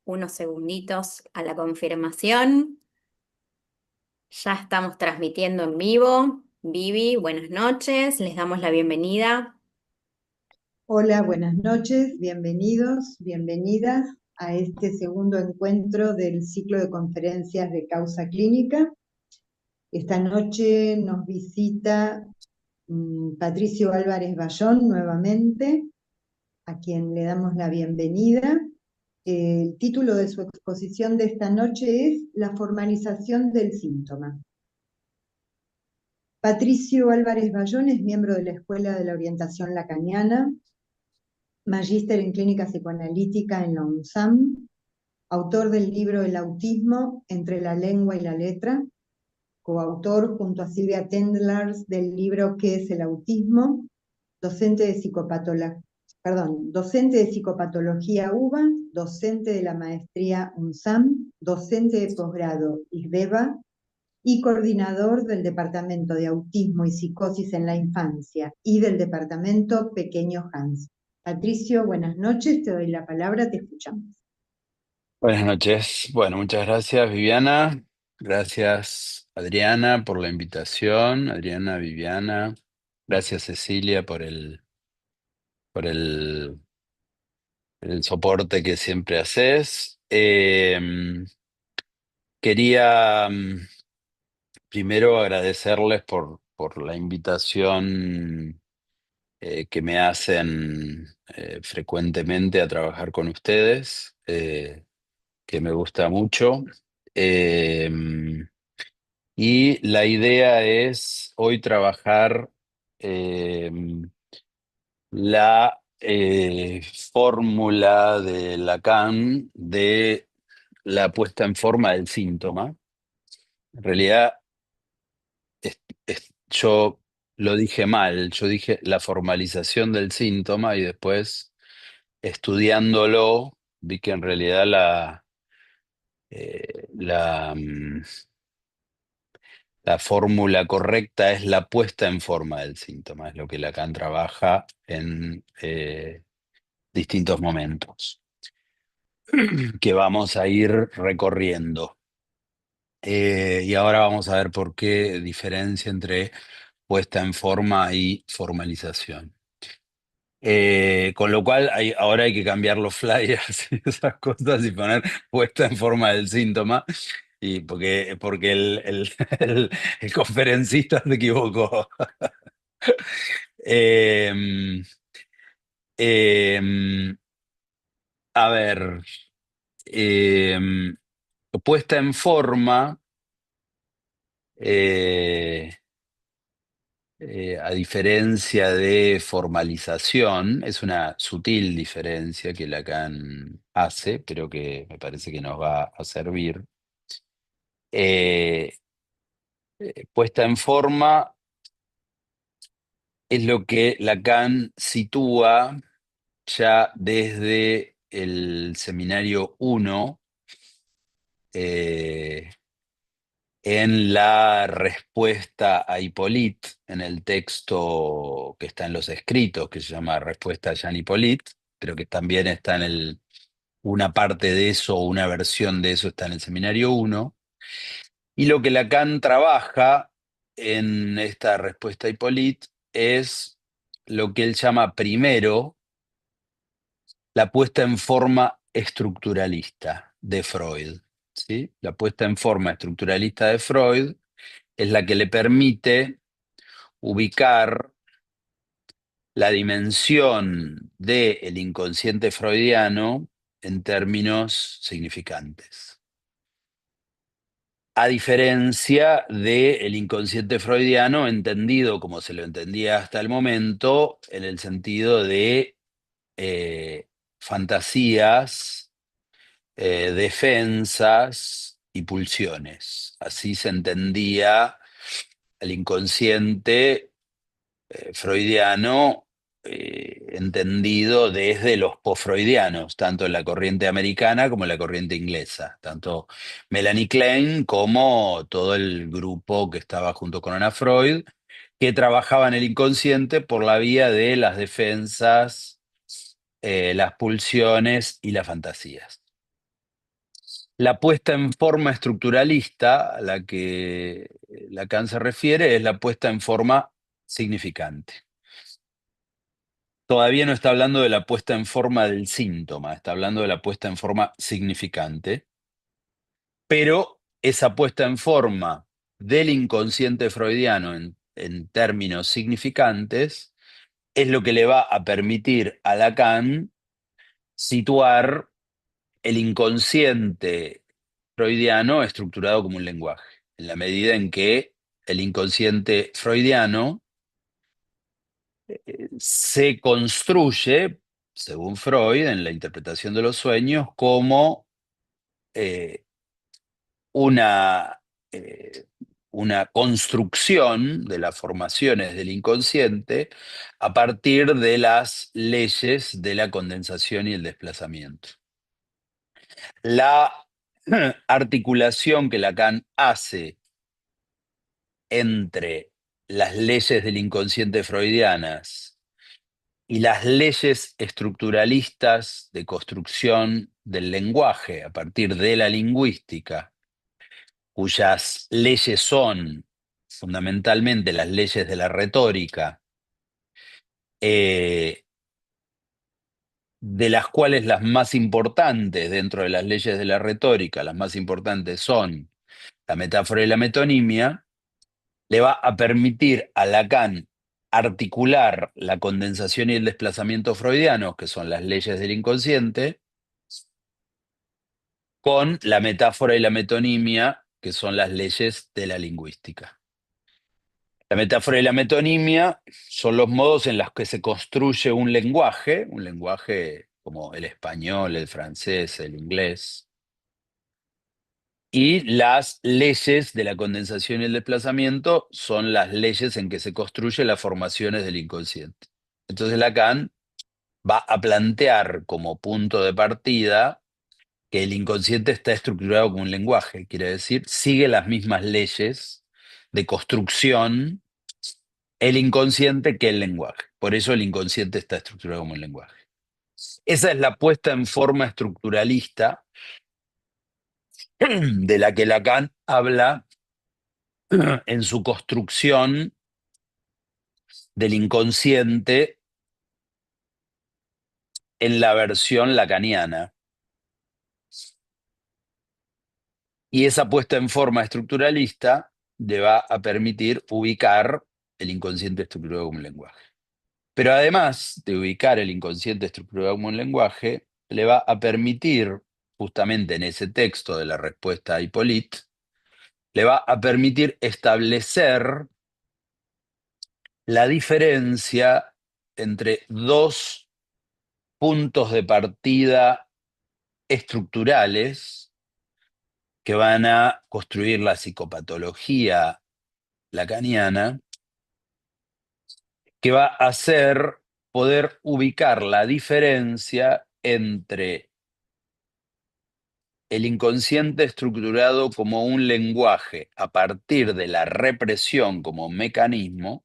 unos segunditos a la confirmación. Ya estamos transmitiendo en vivo. Vivi, buenas noches, les damos la bienvenida. Hola, buenas noches, bienvenidos, bienvenidas a este segundo encuentro del ciclo de conferencias de Causa Clínica. Esta noche nos visita Patricio Álvarez Bayón nuevamente, a quien le damos la bienvenida. El título de su exposición de esta noche es La formalización del síntoma. Patricio Álvarez Bayón es miembro de la Escuela de la Orientación Lacaniana, magíster en clínica psicoanalítica en la UNSAM, autor del libro El autismo entre la lengua y la letra, coautor junto a Silvia Tendlars del libro ¿Qué es el autismo?, docente de psicopatología UBA, docente de la maestría UNSAM, docente de posgrado IGDEVA y coordinador del Departamento de Autismo y Psicosis en la Infancia y del Departamento Pequeño Hans. Patricio, buenas noches, te doy la palabra, te escuchamos. Buenas noches. Bueno, muchas gracias, Viviana. Gracias, Adriana, por la invitación. Adriana, Viviana. Gracias, Cecilia, por el soporte que siempre haces. Quería primero agradecerles por la invitación que me hacen frecuentemente a trabajar con ustedes, que me gusta mucho. Eh, Y la idea es hoy trabajar eh, la fórmula de Lacan de la puesta en forma del síntoma. En realidad, yo lo dije mal, yo dije la formalización del síntoma y después, estudiándolo, vi que en realidad la fórmula correcta es la puesta en forma del síntoma, es lo que Lacan trabaja en distintos momentos que vamos a ir recorriendo. Y ahora vamos a ver por qué diferencia entre puesta en forma y formalización. Con lo cual ahora hay que cambiar los flyers y esas cosas y poner puesta en forma del síntoma, y porque el conferencista se equivocó. Eh, eh, a ver, eh, puesta en forma, eh, a diferencia de formalización, es una sutil diferencia que Lacan hace, pero que me parece que nos va a servir. Eh, Puesta en forma es lo que Lacan sitúa ya desde el seminario 1, en la respuesta a Hippolyte, en el texto que está en los escritos, que se llama Respuesta a Jean Hippolyte, pero que también está una parte de eso, o una versión de eso está en el seminario 1. Y lo que Lacan trabaja en esta respuesta a Hippolyte es lo que él llama primero la puesta en forma estructuralista de Freud, ¿sí? La puesta en forma estructuralista de Freud es la que le permite ubicar la dimensión del inconsciente freudiano en términos significantes. A diferencia del inconsciente freudiano entendido como se lo entendía hasta el momento, en el sentido de eh, fantasías, defensas y pulsiones. Así se entendía el inconsciente freudiano, entendido desde los post-freudianos, tanto en la corriente americana como en la corriente inglesa, tanto Melanie Klein como todo el grupo que estaba junto con Anna Freud, que trabajaba en el inconsciente por la vía de las defensas, las pulsiones y las fantasías. La puesta en forma estructuralista a la que Lacan se refiere es la puesta en forma significante. Todavía no está hablando de la puesta en forma del síntoma, está hablando de la puesta en forma significante, pero esa puesta en forma del inconsciente freudiano en términos significantes es lo que le va a permitir a Lacan situar el inconsciente freudiano estructurado como un lenguaje, en la medida en que el inconsciente freudiano se construye, según Freud, en la interpretación de los sueños, como eh, una, eh, una construcción de las formaciones del inconsciente a partir de las leyes de la condensación y el desplazamiento. La articulación que Lacan hace entre las leyes del inconsciente freudianas y las leyes estructuralistas de construcción del lenguaje a partir de la lingüística, cuyas leyes son fundamentalmente las leyes de la retórica, de las cuales las más importantes dentro de las leyes de la retórica, las más importantes son la metáfora y la metonimia, le va a permitir a Lacan articular la condensación y el desplazamiento freudianos, que son las leyes del inconsciente, con la metáfora y la metonimia, que son las leyes de la lingüística. La metáfora y la metonimia son los modos en los que se construye un lenguaje como el español, el francés, el inglés, y las leyes de la condensación y el desplazamiento son las leyes en que se construyen las formaciones del inconsciente. Entonces Lacan va a plantear como punto de partida que el inconsciente está estructurado como un lenguaje, quiere decir, sigue las mismas leyes de construcción el inconsciente que el lenguaje. Por eso el inconsciente está estructurado como un lenguaje. Esa es la puesta en forma estructuralista de la que Lacan habla en su construcción del inconsciente en la versión lacaniana. Y esa puesta en forma estructuralista le va a permitir ubicar el inconsciente estructurado como un lenguaje. Pero además de ubicar el inconsciente estructurado como un lenguaje, le va a permitir, justamente en ese texto de la respuesta a Hippolyte, le va a permitir establecer la diferencia entre dos puntos de partida estructurales que van a construir la psicopatología lacaniana, que va a hacer poder ubicar la diferencia entre el inconsciente estructurado como un lenguaje a partir de la represión como mecanismo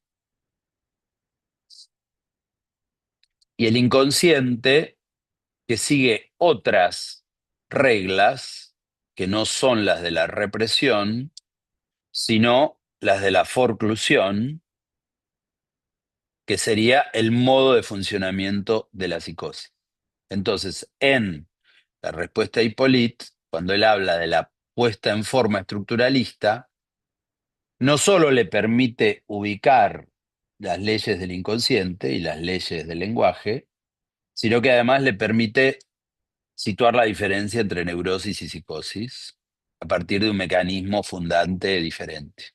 y el inconsciente que sigue otras reglas que no son las de la represión, sino las de la forclusión, que sería el modo de funcionamiento de la psicosis. Entonces, en la respuesta a Hippolyte, cuando él habla de la puesta en forma estructuralista, no solo le permite ubicar las leyes del inconsciente y las leyes del lenguaje, sino que además le permite situar la diferencia entre neurosis y psicosis a partir de un mecanismo fundante diferente.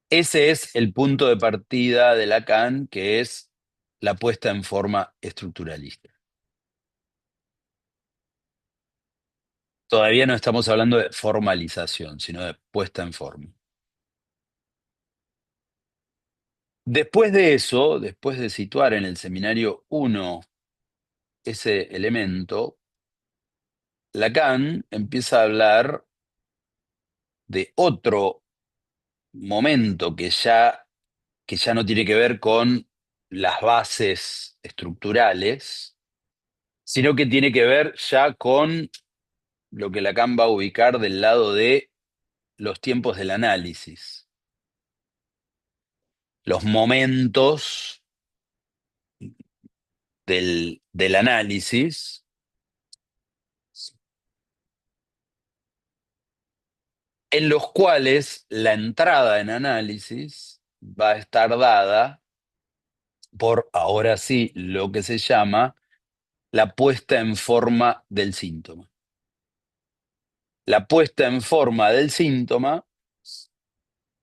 Ese es el punto de partida de Lacan, que es la puesta en forma estructuralista. Todavía no estamos hablando de formalización, sino de puesta en forma. Después de eso, después de situar en el seminario 1 ese elemento, Lacan empieza a hablar de otro momento que ya no tiene que ver con las bases estructurales, sino que tiene que ver ya con lo que Lacan va a ubicar del lado de los tiempos del análisis, los momentos del análisis en los cuales la entrada en análisis va a estar dada por, ahora sí, lo que se llama la puesta en forma del síntoma. La puesta en forma del síntoma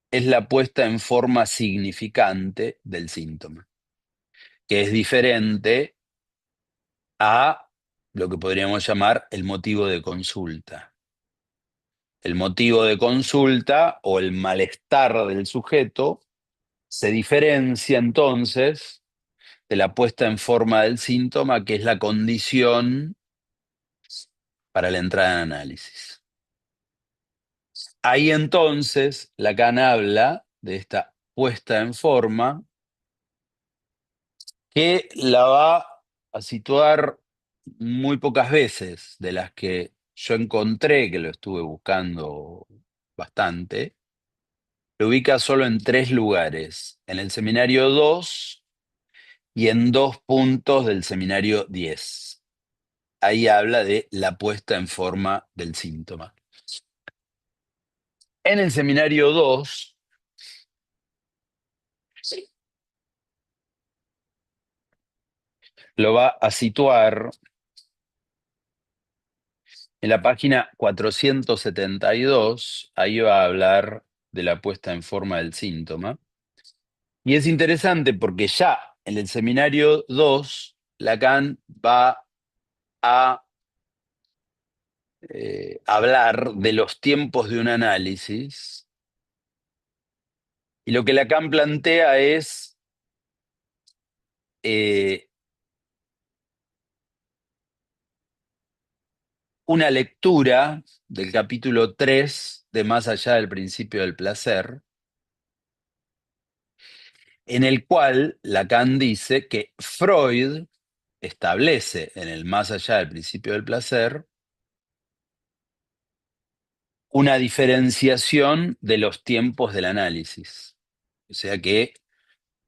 es la puesta en forma significante del síntoma, que es diferente a lo que podríamos llamar el motivo de consulta. El motivo de consulta o el malestar del sujeto se diferencia entonces de la puesta en forma del síntoma, que es la condición para la entrada en análisis. Ahí entonces Lacan habla de esta puesta en forma que la va a situar muy pocas veces, de las que yo encontré, que lo estuve buscando bastante, lo ubica solo en 3 lugares, en el seminario 2 y en 2 puntos del seminario 10. Ahí habla de la puesta en forma del síntoma. En el seminario 2 lo va a situar en la página 472, ahí va a hablar de la puesta en forma del síntoma. Y es interesante porque ya en el seminario 2, Lacan va a hablar de los tiempos de un análisis. Y lo que Lacan plantea es una lectura del capítulo 3 de Más allá del principio del placer, en el cual Lacan dice que Freud establece en el Más allá del principio del placer una diferenciación de los tiempos del análisis. O sea que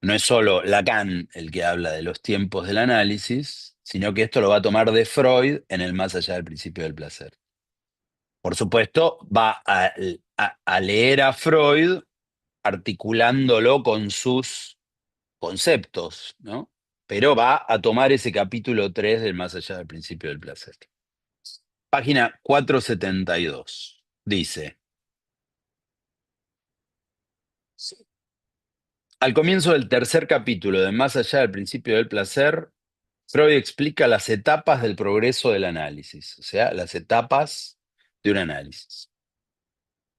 no es solo Lacan el que habla de los tiempos del análisis, sino que esto lo va a tomar de Freud en el Más allá del principio del placer. Por supuesto, va a leer a Freud articulándolo con sus conceptos, ¿no? Pero va a tomar ese capítulo 3 del Más allá del principio del placer. Página 472. Dice: al comienzo del tercer capítulo de Más allá del principio del placer, Freud explica las etapas del progreso del análisis, o sea, las etapas de un análisis.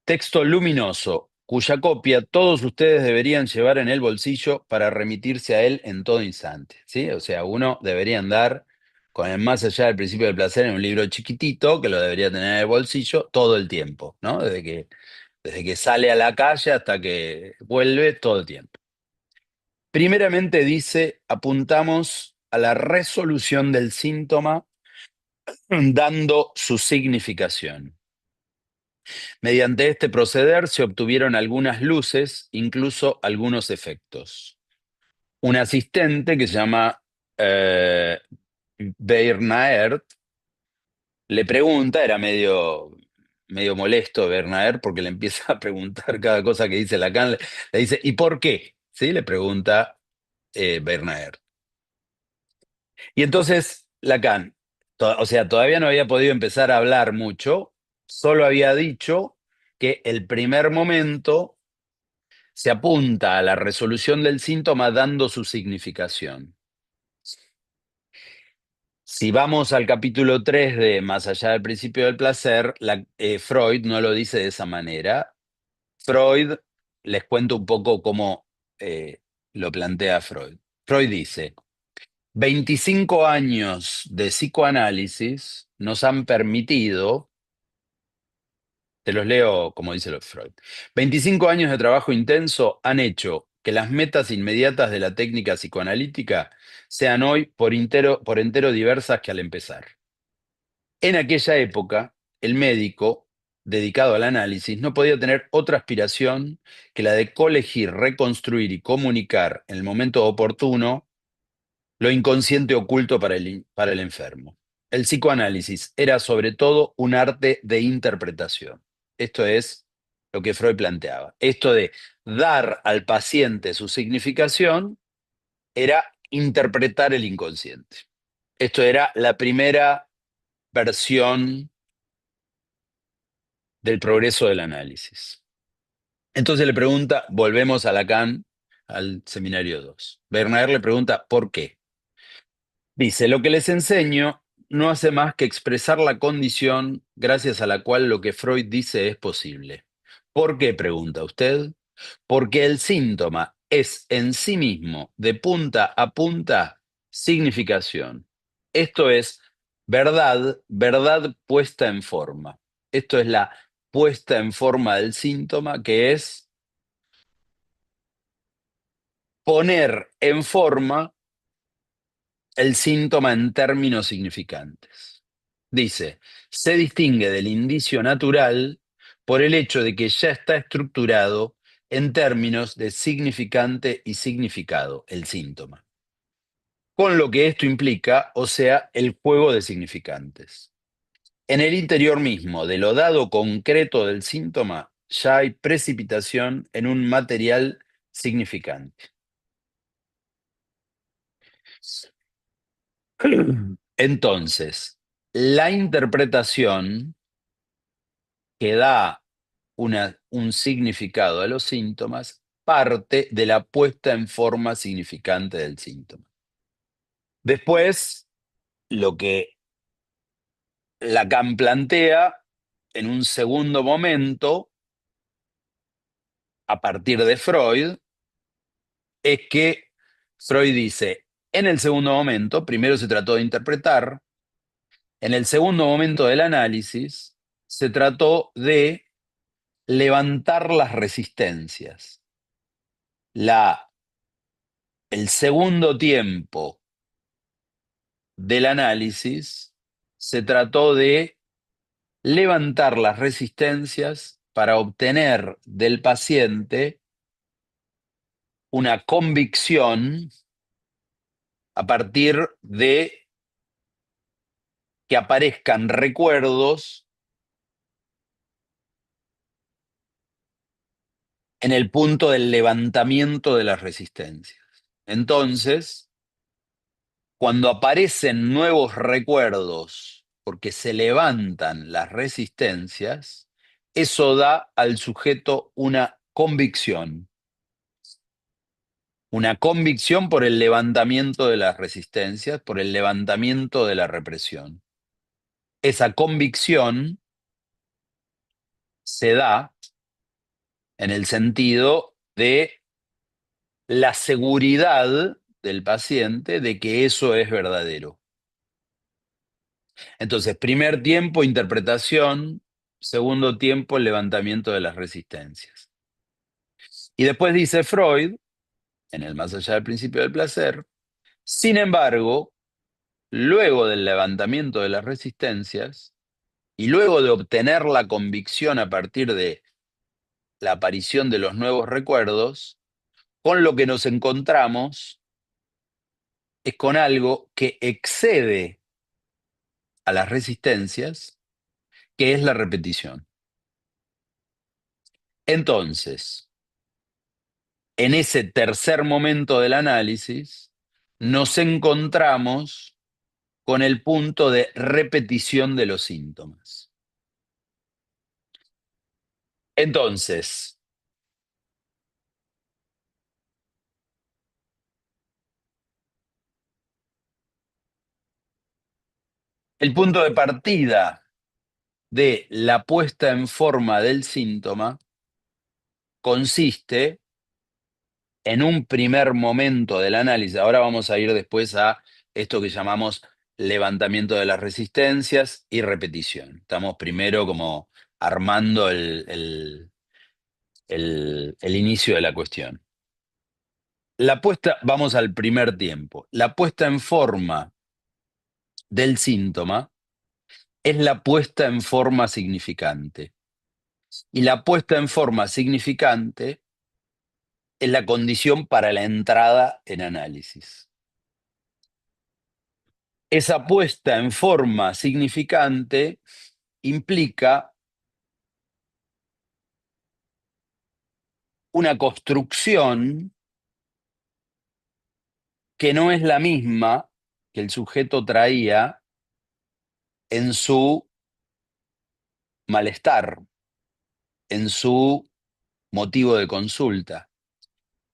Texto luminoso, cuya copia todos ustedes deberían llevar en el bolsillo para remitirse a él en todo instante, ¿sí? O sea, uno debería andar con el Más allá del principio del placer en un libro chiquitito que lo debería tener en el bolsillo todo el tiempo, ¿no? Desde que sale a la calle hasta que vuelve, todo el tiempo. Primeramente dice, apuntamos a la resolución del síntoma dando su significación. Mediante este proceder se obtuvieron algunas luces, incluso algunos efectos. Un asistente que se llama Bernaert le pregunta, era medio molesto Bernaert porque le empieza a preguntar cada cosa que dice Lacan, le dice, ¿y por qué? ¿Sí? Le pregunta Bernaert. Y entonces Lacan, o sea, todavía no había podido empezar a hablar mucho, solo había dicho que el primer momento se apunta a la resolución del síntoma dando su significación. Si vamos al capítulo 3 de Más allá del principio del placer, Freud no lo dice de esa manera. Freud, les cuento un poco cómo lo plantea Freud. Freud dice: 25 años de psicoanálisis nos han permitido, te los leo como dice Freud, 25 años de trabajo intenso han hecho que las metas inmediatas de la técnica psicoanalítica sean hoy por entero diversas que al empezar. En aquella época, el médico, dedicado al análisis, no podía tener otra aspiración que la de colegir, reconstruir y comunicar en el momento oportuno lo inconsciente oculto para el enfermo. El psicoanálisis era sobre todo un arte de interpretación. Esto es lo que Freud planteaba. Esto de dar al paciente su significación era interpretar el inconsciente. Esto era la primera versión del progreso del análisis. Entonces le pregunta, volvemos a Lacan, al seminario 2. Bernard le pregunta, ¿por qué? Dice, lo que les enseño no hace más que expresar la condición gracias a la cual lo que Freud dice es posible. ¿Por qué? Pregunta usted. Porque el síntoma es en sí mismo, de punta a punta, significación. Esto es verdad, verdad puesta en forma. Esto es la puesta en forma del síntoma, que es poner en forma el síntoma en términos significantes. Dice, se distingue del indicio natural por el hecho de que ya está estructurado en términos de significante y significado, el síntoma. Con lo que esto implica, o sea, el juego de significantes. En el interior mismo de lo dado concreto del síntoma, ya hay precipitación en un material significante. Entonces, la interpretación que da un significado a los síntomas parte de la puesta en forma significante del síntoma. Después, lo que Lacan plantea en un segundo momento, a partir de Freud, es que Freud dice, en el segundo momento, primero se trató de interpretar, en el segundo momento del análisis, se trató de levantar las resistencias. El segundo tiempo del análisis se trató de levantar las resistencias para obtener del paciente una convicción a partir de que aparezcan recuerdos en el punto del levantamiento de las resistencias. Entonces, cuando aparecen nuevos recuerdos porque se levantan las resistencias, eso da al sujeto una convicción por el levantamiento de las resistencias, por el levantamiento de la represión. Esa convicción se da en el sentido de la seguridad del paciente de que eso es verdadero. Entonces, primer tiempo, interpretación; segundo tiempo, el levantamiento de las resistencias. Y después dice Freud, en el Más allá del principio del placer, sin embargo, luego del levantamiento de las resistencias y luego de obtener la convicción a partir de la aparición de los nuevos recuerdos, con lo que nos encontramos es con algo que excede a las resistencias, que es la repetición. Entonces, en ese tercer momento del análisis, nos encontramos con el punto de repetición de los síntomas. Entonces, el punto de partida de la puesta en forma del síntoma consiste en un primer momento del análisis. Ahora vamos a ir después a esto que llamamos levantamiento de las resistencias y repetición. Estamos primero como armando el inicio de la cuestión. Vamos al primer tiempo. La puesta en forma del síntoma es la puesta en forma significante. Y la puesta en forma significante es la condición para la entrada en análisis. Esa puesta en forma significante implica una construcción que no es la misma que el sujeto traía en su malestar, en su motivo de consulta.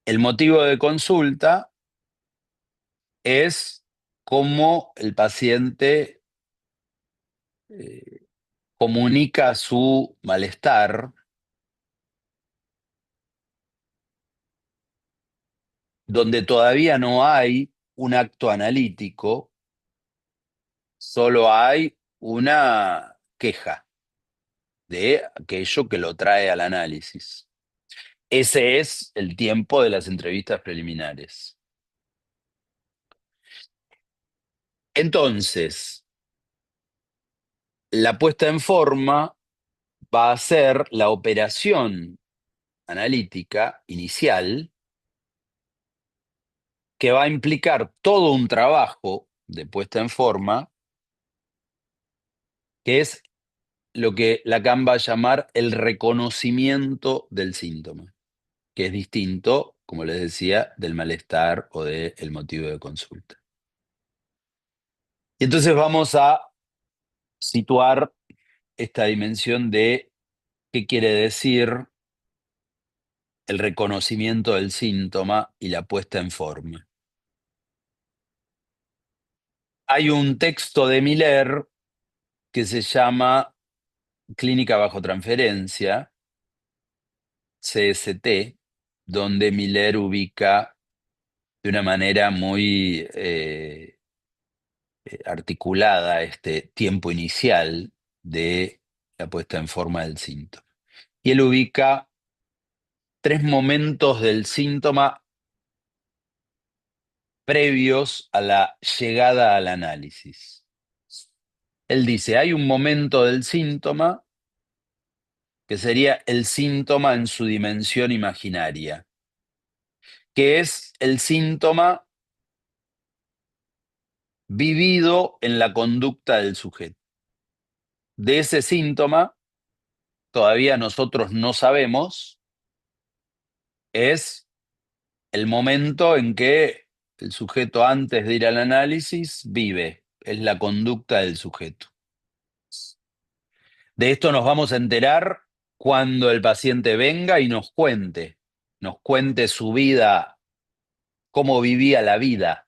El motivo de consulta es cómo el paciente comunica su malestar, donde todavía no hay un acto analítico, solo hay una queja de aquello que lo trae al análisis. Ese es el tiempo de las entrevistas preliminares. Entonces, la puesta en forma va a ser la operación analítica inicial que va a implicar todo un trabajo de puesta en forma, que es lo que Lacan va a llamar el reconocimiento del síntoma, que es distinto, como les decía, del malestar o del motivo de consulta. Y entonces vamos a situar esta dimensión de qué quiere decir el reconocimiento del síntoma y la puesta en forma. Hay un texto de Miller que se llama Clínica bajo transferencia, CST, donde Miller ubica de una manera muy articulada este tiempo inicial de la puesta en forma del síntoma. Y él ubica 3 momentos del síntoma previos a la llegada al análisis. Él dice, hay un momento del síntoma que sería el síntoma en su dimensión imaginaria, que es el síntoma vivido en la conducta del sujeto. De ese síntoma, todavía nosotros no sabemos, es el momento en que el sujeto antes de ir al análisis vive, es la conducta del sujeto. De esto nos vamos a enterar cuando el paciente venga y nos cuente su vida, cómo vivía la vida.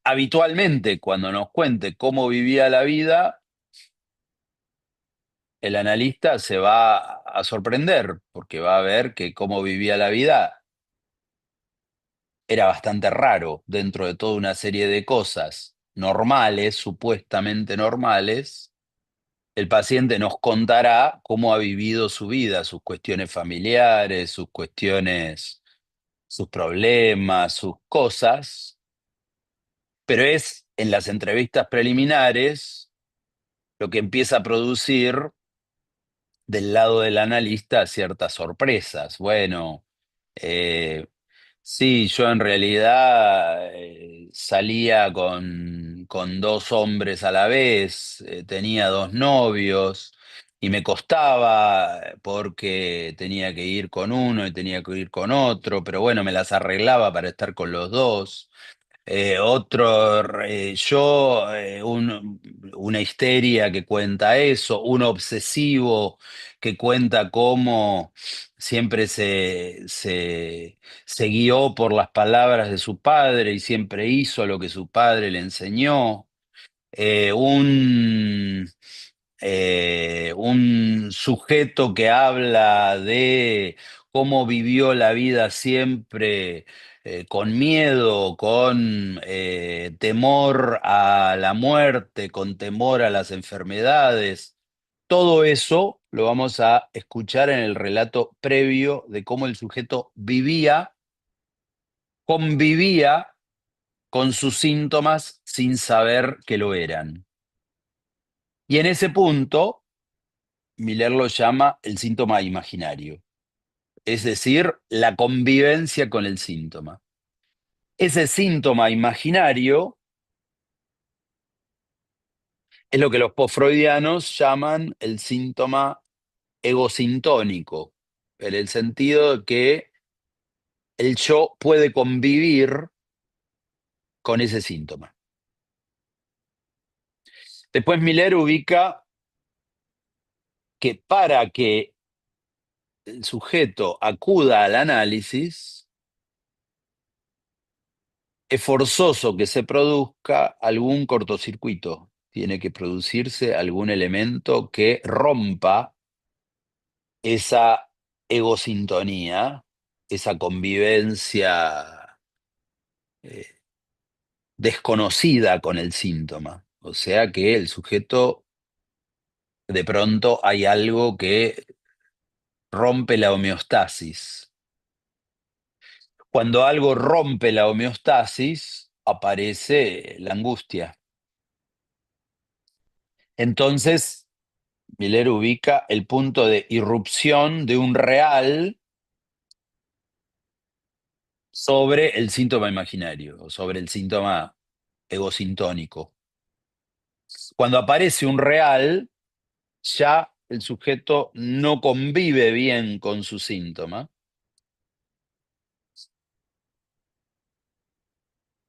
Habitualmente, cuando nos cuente cómo vivía la vida, el analista se va a sorprender, porque va a ver que cómo vivía la vida era bastante raro dentro de toda una serie de cosas normales, supuestamente normales. El paciente nos contará cómo ha vivido su vida, sus cuestiones familiares, sus cuestiones, sus problemas, sus cosas, pero es en las entrevistas preliminares lo que empieza a producir del lado del analista ciertas sorpresas. Bueno, eh, sí, yo en realidad salía con 2 hombres a la vez, tenía 2 novios y me costaba porque tenía que ir con uno y tenía que ir con otro, pero bueno, me las arreglaba para estar con los dos. Una histeria que cuenta eso, un obsesivo que cuenta cómo siempre se guió por las palabras de su padre y siempre hizo lo que su padre le enseñó. Eh, un, un sujeto que habla de cómo vivió la vida siempre con miedo, con temor a la muerte, con temor a las enfermedades. Todo eso lo vamos a escuchar en el relato previo de cómo el sujeto vivía, convivía con sus síntomas sin saber que lo eran. Y en ese punto, Miller lo llama el síntoma imaginario, es decir, la convivencia con el síntoma. Ese síntoma imaginario es lo que los postfreudianos llaman el síntoma egosintónico, en el sentido de que el yo puede convivir con ese síntoma. Después Miller ubica que para que el sujeto acuda al análisis, es forzoso que se produzca algún cortocircuito. Tiene que producirse algún elemento que rompa esa egosintonía, esa convivencia eh, desconocida con el síntoma. O sea que el sujeto, de pronto hay algo que rompe la homeostasis. Cuando algo rompe la homeostasis, aparece la angustia. Entonces, Miller ubica el punto de irrupción de un real sobre el síntoma imaginario o sobre el síntoma egosintónico. Cuando aparece un real, ya el sujeto no convive bien con su síntoma,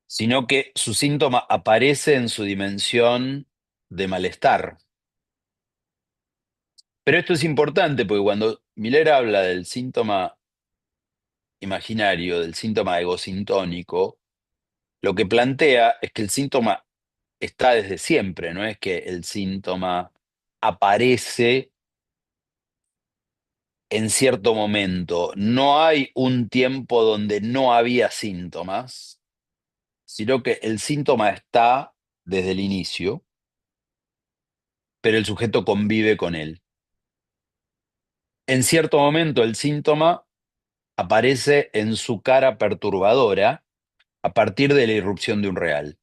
sino que su síntoma aparece en su dimensión de malestar. Pero esto es importante porque cuando Miller habla del síntoma imaginario, del síntoma egosintónico, lo que plantea es que el síntoma está desde siempre, no es que el síntoma aparece en cierto momento. No hay un tiempo donde no había síntomas, sino que el síntoma está desde el inicio, pero el sujeto convive con él. En cierto momento el síntoma aparece en su cara perturbadora a partir de la irrupción de un real.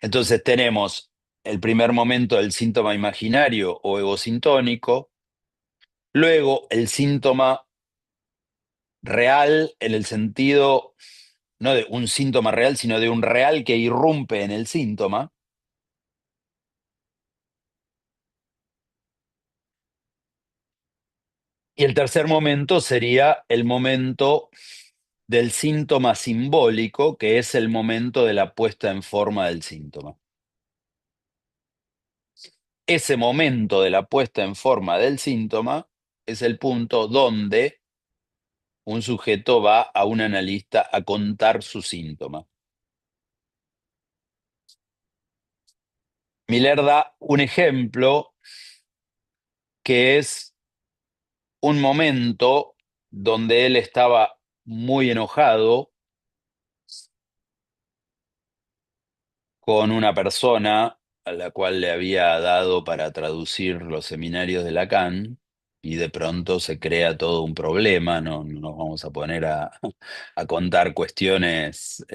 Entonces tenemos el primer momento del síntoma imaginario o egosintónico, luego el síntoma real en el sentido no de un síntoma real, sino de un real que irrumpe en el síntoma. Y el tercer momento sería el momento del síntoma simbólico, que es el momento de la puesta en forma del síntoma. Ese momento de la puesta en forma del síntoma es el punto donde un sujeto va a un analista a contar su síntoma. Miller da un ejemplo que es un momento donde él estaba muy enojado con una persona a la cual le había dado para traducir los seminarios de Lacan, y de pronto se crea todo un problema. No nos vamos a poner a contar cuestiones,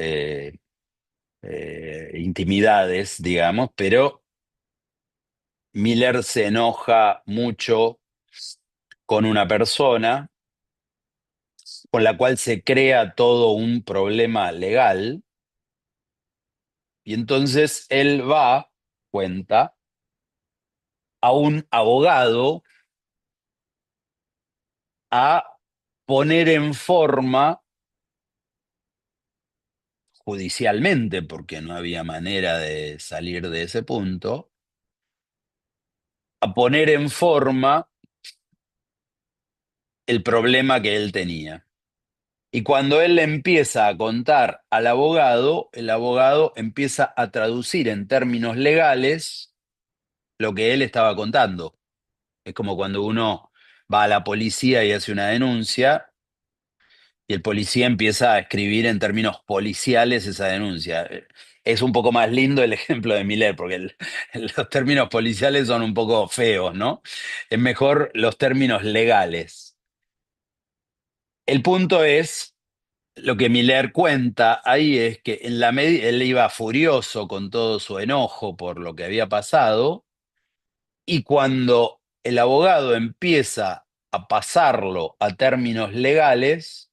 intimidades, digamos, pero Miller se enoja mucho con una persona con la cual se crea todo un problema legal, y entonces él va, cuenta, a un abogado a poner en forma judicialmente, porque no había manera de salir de ese punto, a poner en forma el problema que él tenía. Y cuando él le empieza a contar al abogado, el abogado empieza a traducir en términos legales lo que él estaba contando. Es como cuando uno va a la policía y hace una denuncia, y el policía empieza a escribir en términos policiales esa denuncia. Es un poco más lindo el ejemplo de Miller, porque los términos policiales son un poco feos, ¿no? Es mejor los términos legales. El punto es lo que Miller cuenta ahí es que en la medida él iba furioso con todo su enojo por lo que había pasado, y cuando el abogado empieza a pasarlo a términos legales,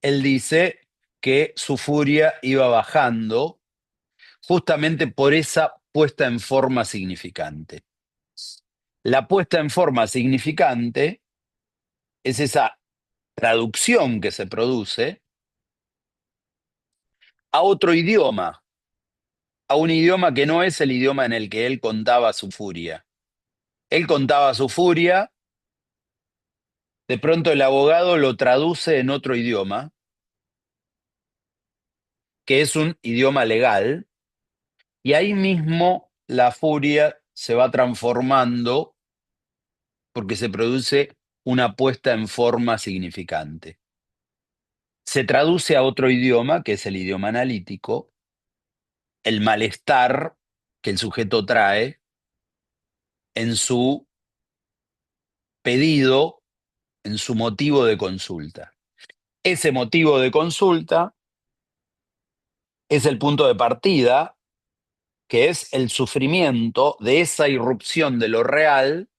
él dice que su furia iba bajando justamente por esa puesta en forma significante. La puesta en forma significante es esa traducción que se produce a otro idioma, a un idioma que no es el idioma en el que él contaba su furia. Él contaba su furia, de pronto el abogado lo traduce en otro idioma, que es un idioma legal, y ahí mismo la furia se va transformando porque se produce una puesta en forma significante. Se traduce a otro idioma, que es el idioma analítico, el malestar que el sujeto trae en su pedido, en su motivo de consulta. Ese motivo de consulta es el punto de partida, que es el sufrimiento de esa irrupción de lo real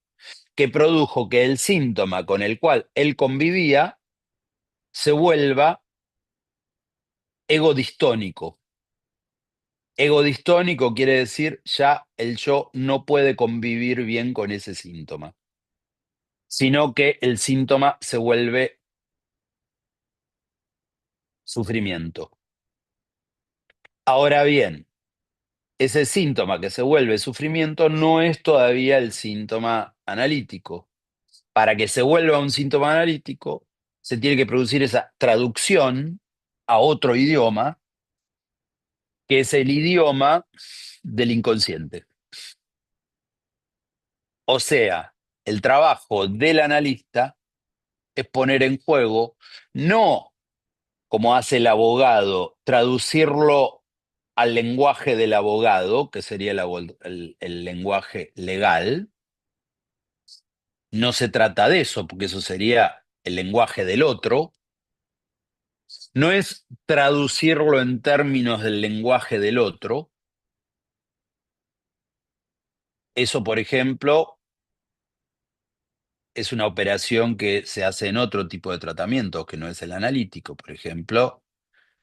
que produjo que el síntoma con el cual él convivía se vuelva egodistónico. Egodistónico quiere decir ya el yo no puede convivir bien con ese síntoma, sino que el síntoma se vuelve sufrimiento. Ahora bien, ese síntoma que se vuelve sufrimiento no es todavía el síntoma analítico. Para que se vuelva un síntoma analítico, se tiene que producir esa traducción a otro idioma, que es el idioma del inconsciente. O sea, el trabajo del analista es poner en juego, no como hace el abogado, traducirlo al lenguaje del abogado, que sería el lenguaje legal. No se trata de eso, porque eso sería el lenguaje del otro. No es traducirlo en términos del lenguaje del otro. Eso, por ejemplo, es una operación que se hace en otro tipo de tratamiento, que no es el analítico. Por ejemplo,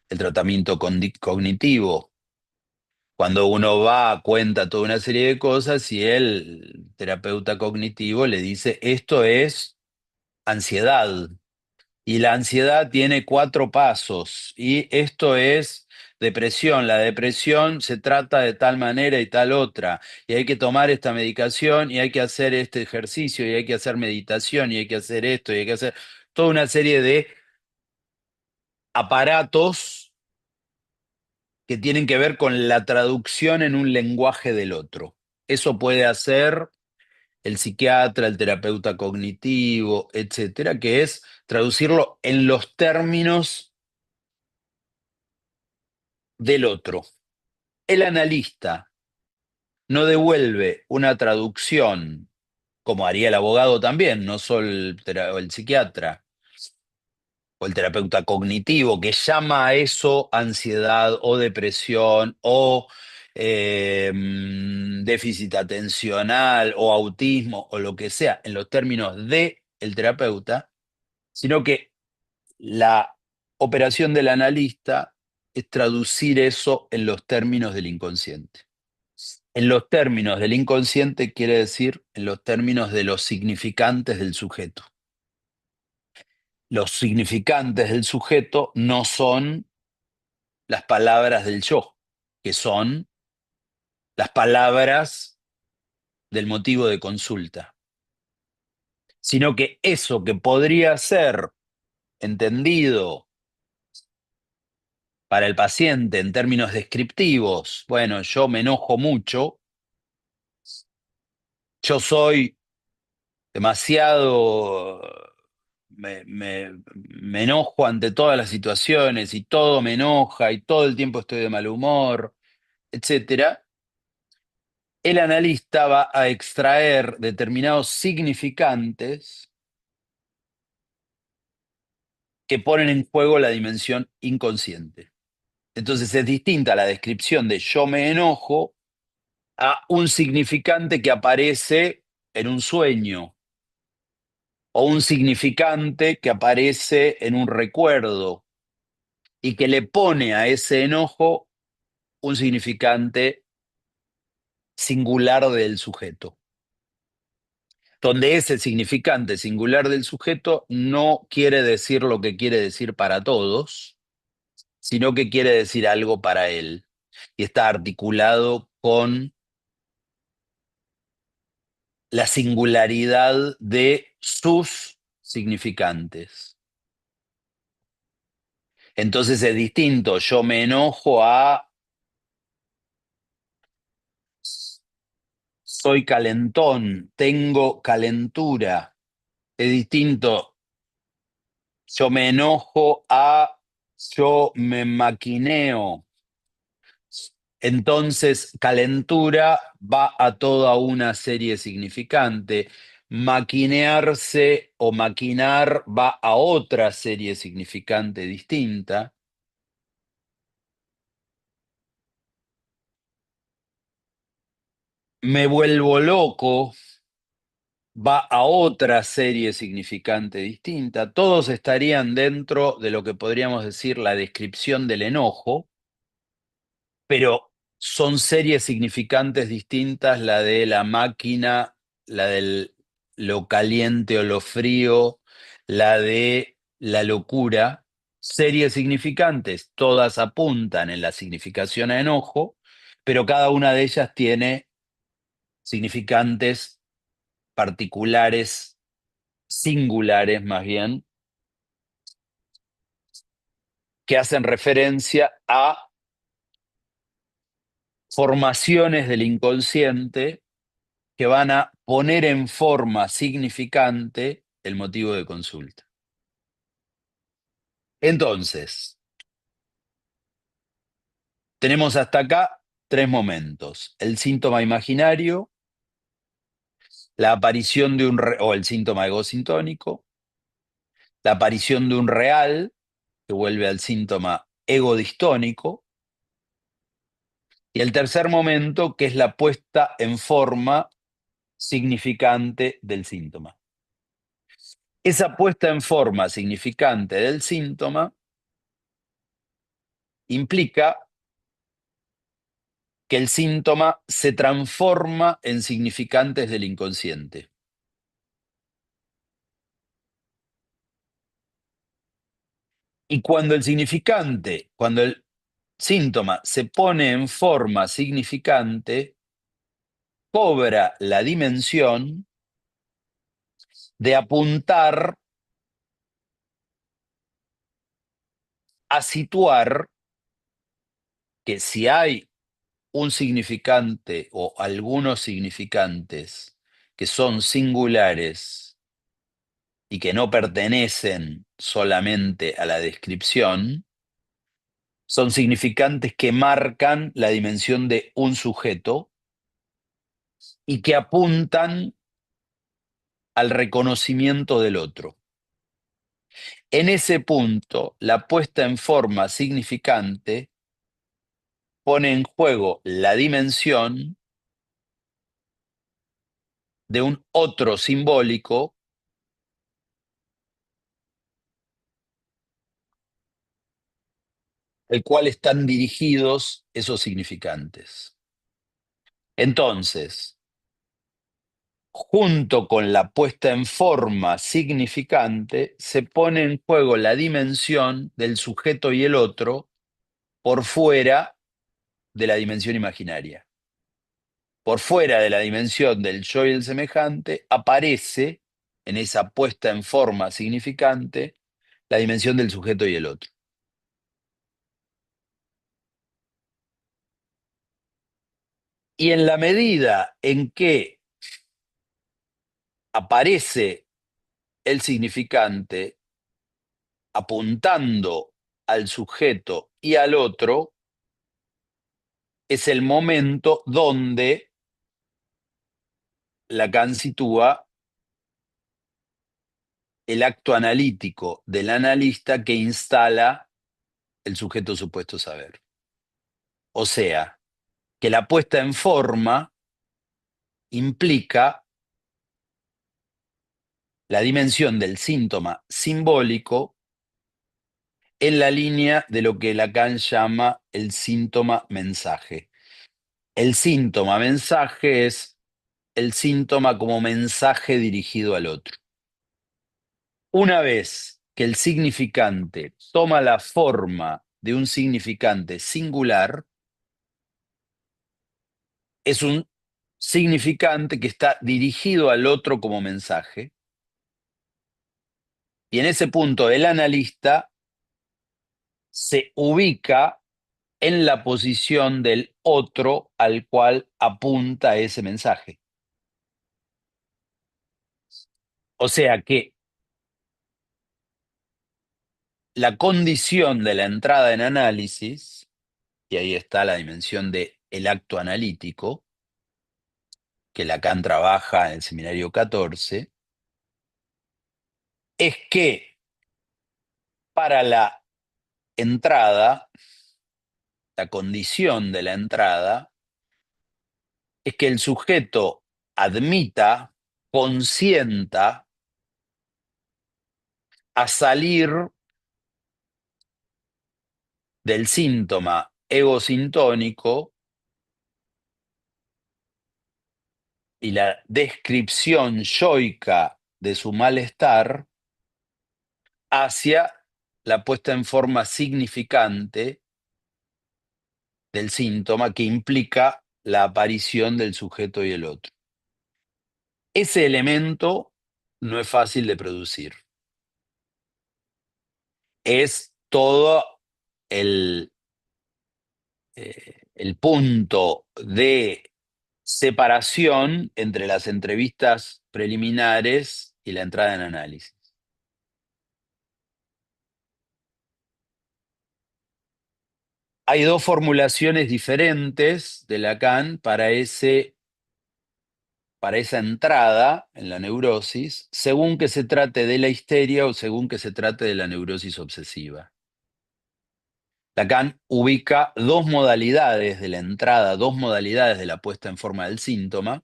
el tratamiento cognitivo. Cuando uno va, cuenta toda una serie de cosas y el terapeuta cognitivo le dice, esto es ansiedad. Y la ansiedad tiene 4 pasos y esto es depresión. La depresión se trata de tal manera y tal otra. Y hay que tomar esta medicación y hay que hacer este ejercicio y hay que hacer meditación y hay que hacer esto y hay que hacer toda una serie de aparatos que tienen que ver con la traducción en un lenguaje del otro. Eso puede hacer el psiquiatra, el terapeuta cognitivo, etcétera, que es traducirlo en los términos del otro. El analista no devuelve una traducción, como haría el abogado también, no solo el psiquiatra o el terapeuta cognitivo, que llama a eso ansiedad o depresión o déficit atencional o autismo o lo que sea, en los términos del terapeuta, sino que la operación del analista es traducir eso en los términos del inconsciente. En los términos del inconsciente quiere decir en los términos de los significantes del sujeto. Los significantes del sujeto no son las palabras del yo, que son las palabras del motivo de consulta, sino que eso que podría ser entendido para el paciente en términos descriptivos, bueno, yo me enojo mucho, yo soy demasiado, me enojo ante todas las situaciones y todo me enoja y todo el tiempo estoy de mal humor, etcétera. El analista va a extraer determinados significantes que ponen en juego la dimensión inconsciente. Entonces es distinta la descripción de yo me enojo a un significante que aparece en un sueño o un significante que aparece en un recuerdo y que le pone a ese enojo un significante singular del sujeto, donde ese significante singular del sujeto no quiere decir lo que quiere decir para todos, sino que quiere decir algo para él. Y está articulado con la singularidad de sus significantes. Entonces es distinto, yo me enojo a soy calentón, tengo calentura. Es distinto, yo me enojo a yo me maquineo. Entonces, calentura va a toda una serie significante. Maquinearse o maquinar va a otra serie significante distinta. Me vuelvo loco va a otra serie significante distinta. Todos estarían dentro de lo que podríamos decir la descripción del enojo, pero son series significantes distintas, la de la máquina, la de lo caliente o lo frío, la de la locura. Series significantes, todas apuntan en la significación a enojo, pero cada una de ellas tiene significantes particulares, singulares más bien, que hacen referencia a formaciones del inconsciente que van a poner en forma significante el motivo de consulta. Entonces, tenemos hasta acá tres momentos: el síntoma imaginario, la aparición de o el síntoma egosintónico, la aparición de un real, que vuelve al síntoma egodistónico, y el tercer momento, que es la puesta en forma significante del síntoma. Esa puesta en forma significante del síntoma implica que el síntoma se transforma en significantes del inconsciente. Y cuando cuando el síntoma se pone en forma significante, cobra la dimensión de apuntar a situar que si hay un significante o algunos significantes que son singulares y que no pertenecen solamente a la descripción, son significantes que marcan la dimensión de un sujeto y que apuntan al reconocimiento del otro. En ese punto, la puesta en forma significante pone en juego la dimensión de un otro simbólico al cual están dirigidos esos significantes. Entonces, junto con la puesta en forma significante, se pone en juego la dimensión del sujeto y el otro por fuera de la dimensión imaginaria. Por fuera de la dimensión del yo y el semejante, aparece en esa puesta en forma significante la dimensión del sujeto y el otro. Y en la medida en que aparece el significante apuntando al sujeto y al otro, es el momento donde Lacan sitúa el acto analítico del analista que instala el sujeto supuesto saber. O sea, que la puesta en forma implica la dimensión del síntoma simbólico en la línea de lo que Lacan llama el síntoma mensaje. El síntoma mensaje es el síntoma como mensaje dirigido al otro. Una vez que el significante toma la forma de un significante singular, es un significante que está dirigido al otro como mensaje, y en ese punto el analista se ubica en la posición del otro al cual apunta ese mensaje. O sea que la condición de la entrada en análisis, y ahí está la dimensión del acto analítico, que Lacan trabaja en el seminario 14, es que para la entrada, la condición de la entrada, es que el sujeto admita, consienta a salir del síntoma egosintónico y la descripción yoica de su malestar hacia la puesta en forma significante del síntoma que implica la aparición del sujeto y el otro. Ese elemento no es fácil de producir. Es todo el, el punto de separación entre las entrevistas preliminares y la entrada en análisis. Hay dos formulaciones diferentes de Lacan para esa entrada en la neurosis, según que se trate de la histeria o según que se trate de la neurosis obsesiva. Lacan ubica dos modalidades de la entrada, dos modalidades de la puesta en forma del síntoma,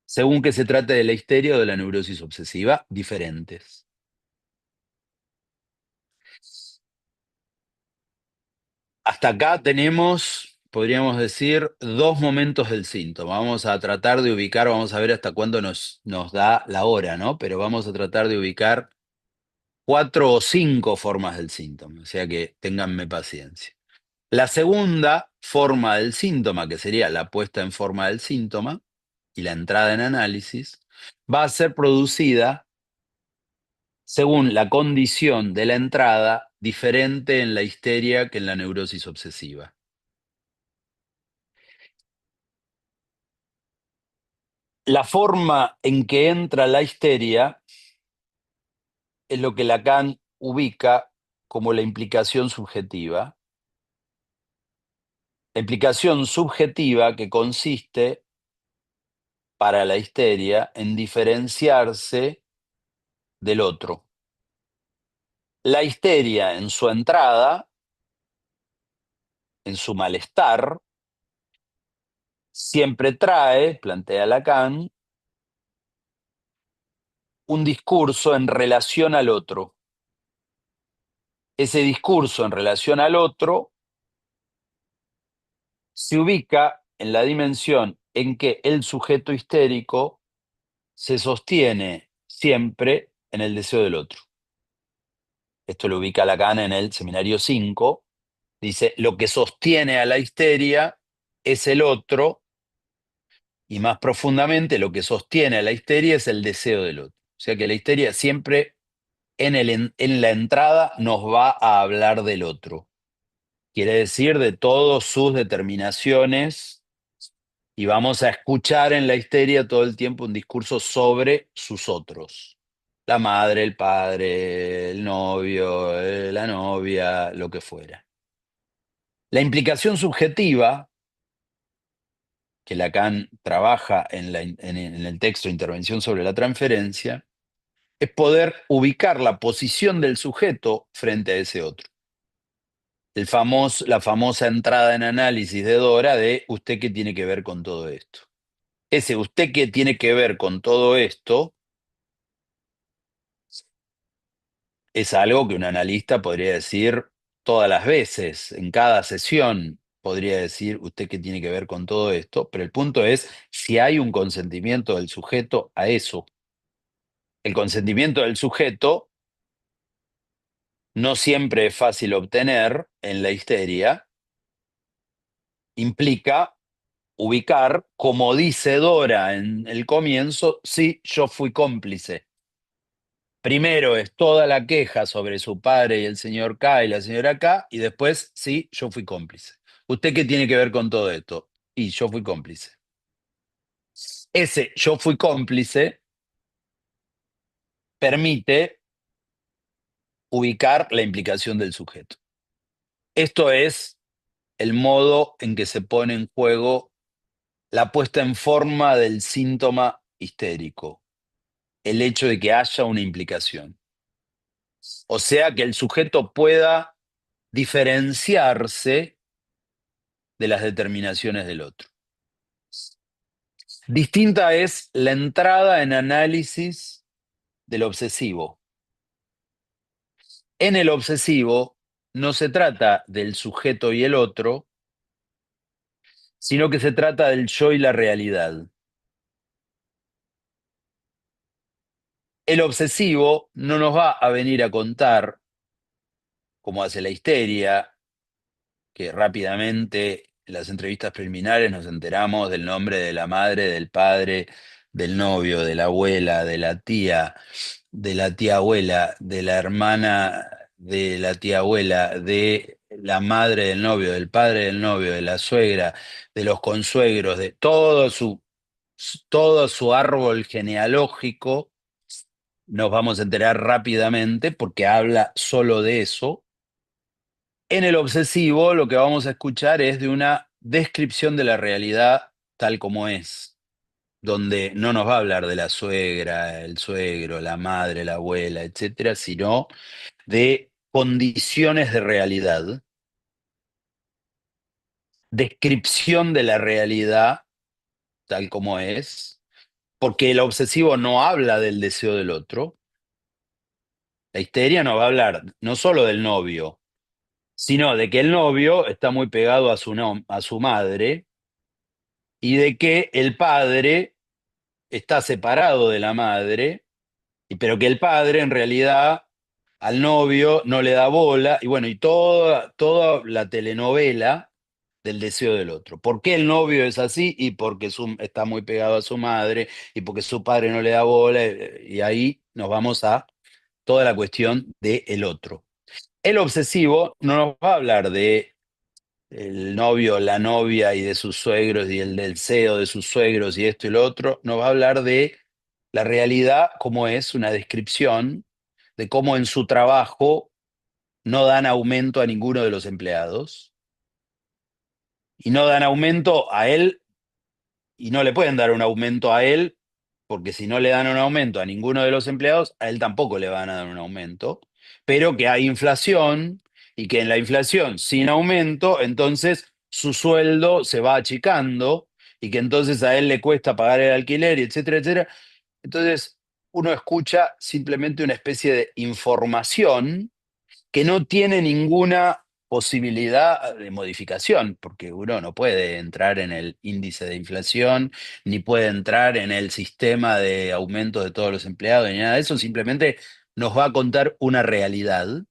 según que se trate de la histeria o de la neurosis obsesiva, diferentes. Hasta acá tenemos, podríamos decir, dos momentos del síntoma. Vamos a tratar de ubicar, vamos a ver hasta cuándo nos da la hora, ¿no? Pero vamos a tratar de ubicar 4 o 5 formas del síntoma, o sea que ténganme paciencia. La segunda forma del síntoma, que sería la puesta en forma del síntoma y la entrada en análisis, va a ser producida según la condición de la entrada diferente en la histeria que en la neurosis obsesiva. La forma en que entra la histeria es lo que Lacan ubica como la implicación subjetiva. La implicación subjetiva que consiste para la histeria en diferenciarse del otro. La histeria en su entrada, en su malestar, siempre trae, plantea Lacan, un discurso en relación al otro. Ese discurso en relación al otro se ubica en la dimensión en que el sujeto histérico se sostiene siempre en el deseo del otro. Esto lo ubica Lacan en el seminario 5. Dice, lo que sostiene a la histeria es el otro, y más profundamente lo que sostiene a la histeria es el deseo del otro. O sea que la histeria siempre en la entrada nos va a hablar del otro. Quiere decir de todas sus determinaciones, y vamos a escuchar en la histeria todo el tiempo un discurso sobre sus otros. La madre, el padre, el novio, la novia, lo que fuera. La implicación subjetiva, que Lacan trabaja en el texto Intervención sobre la transferencia, es poder ubicar la posición del sujeto frente a ese otro. La famosa entrada en análisis de Dora de ¿usted qué tiene que ver con todo esto? Ese ¿usted qué tiene que ver con todo esto? Es algo que un analista podría decir todas las veces, en cada sesión podría decir usted qué tiene que ver con todo esto, pero el punto es si hay un consentimiento del sujeto a eso. El consentimiento del sujeto no siempre es fácil obtener en la histeria, implica ubicar, como dice Dora en el comienzo, sí, yo fui cómplice. Primero es toda la queja sobre su padre y el señor K y la señora K, y después, sí, yo fui cómplice. ¿Usted qué tiene que ver con todo esto? Y yo fui cómplice. Ese yo fui cómplice permite ubicar la implicación del sujeto. Esto es el modo en que se pone en juego la puesta en forma del síntoma histérico, el hecho de que haya una implicación. O sea, que el sujeto pueda diferenciarse de las determinaciones del otro. Distinta es la entrada en análisis del obsesivo. En el obsesivo no se trata del sujeto y el otro, sino que se trata del yo y la realidad. El obsesivo no nos va a venir a contar, como hace la histeria, que rápidamente en las entrevistas preliminares nos enteramos del nombre de la madre, del padre, del novio, de la abuela, de la tía abuela, de la hermana de la tía abuela, de la madre del novio, del padre del novio, de la suegra, de los consuegros, de todo su árbol genealógico. Nos vamos a enterar rápidamente porque habla solo de eso. En el obsesivo lo que vamos a escuchar es de una descripción de la realidad tal como es, donde no nos va a hablar de la suegra, el suegro, la madre, la abuela, etcétera, sino de condiciones de realidad, descripción de la realidad tal como es, porque el obsesivo no habla del deseo del otro. La histeria no va a hablar no solo del novio, sino de que el novio está muy pegado a a su madre y de que el padre está separado de la madre, pero que el padre en realidad al novio no le da bola, y bueno, y toda la telenovela del deseo del otro. ¿Por qué el novio es así? Y porque está muy pegado a su madre, y porque su padre no le da bola, y ahí nos vamos a toda la cuestión del otro. El obsesivo no nos va a hablar de el novio, la novia y de sus suegros y el deseo de sus suegros y esto y lo otro, nos va a hablar de la realidad como es una descripción de cómo en su trabajo no dan aumento a ninguno de los empleados y no dan aumento a él y no le pueden dar un aumento a él porque si no le dan un aumento a ninguno de los empleados, a él tampoco le van a dar un aumento, pero que hay inflación y que en la inflación sin aumento, entonces su sueldo se va achicando y que entonces a él le cuesta pagar el alquiler, y etcétera, etcétera. Entonces uno escucha simplemente una especie de información que no tiene ninguna posibilidad de modificación, porque uno no puede entrar en el índice de inflación, ni puede entrar en el sistema de aumentos de todos los empleados, ni nada de eso, simplemente nos va a contar una realidad.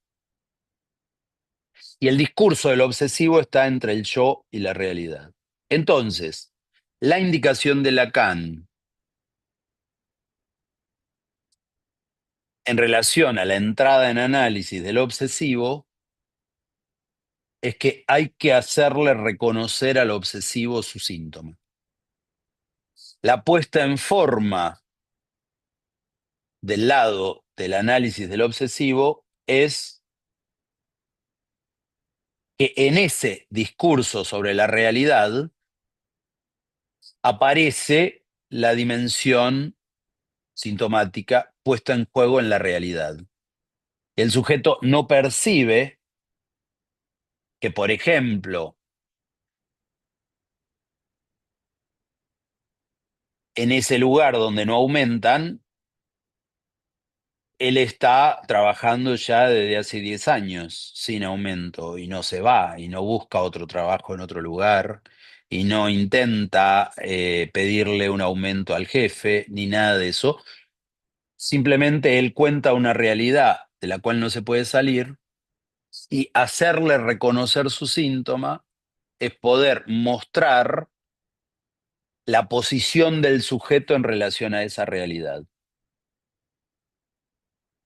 Y el discurso del obsesivo está entre el yo y la realidad. Entonces, la indicación de Lacan en relación a la entrada en análisis del obsesivo es que hay que hacerle reconocer al obsesivo su síntoma. La puesta en forma del lado del análisis del obsesivo es que en ese discurso sobre la realidad aparece la dimensión sintomática puesta en juego en la realidad. El sujeto no percibe que, por ejemplo, en ese lugar donde no aumentan, él está trabajando ya desde hace 10 años sin aumento y no se va y no busca otro trabajo en otro lugar y no intenta pedirle un aumento al jefe ni nada de eso. Simplemente él cuenta una realidad de la cual no se puede salir y hacerle reconocer su síntoma es poder mostrar la posición del sujeto en relación a esa realidad.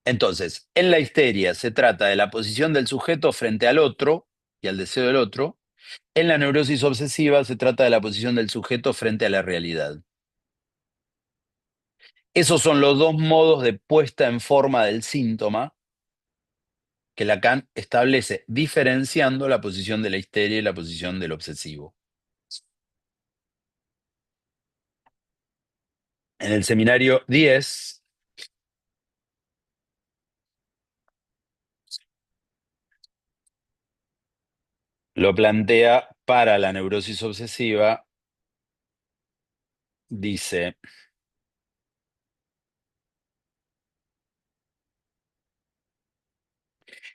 Entonces, en la histeria se trata de la posición del sujeto frente al otro y al deseo del otro. En la neurosis obsesiva se trata de la posición del sujeto frente a la realidad. Esos son los dos modos de puesta en forma del síntoma que Lacan establece diferenciando la posición de la histeria y la posición del obsesivo. En el seminario 10 lo plantea para la neurosis obsesiva, dice: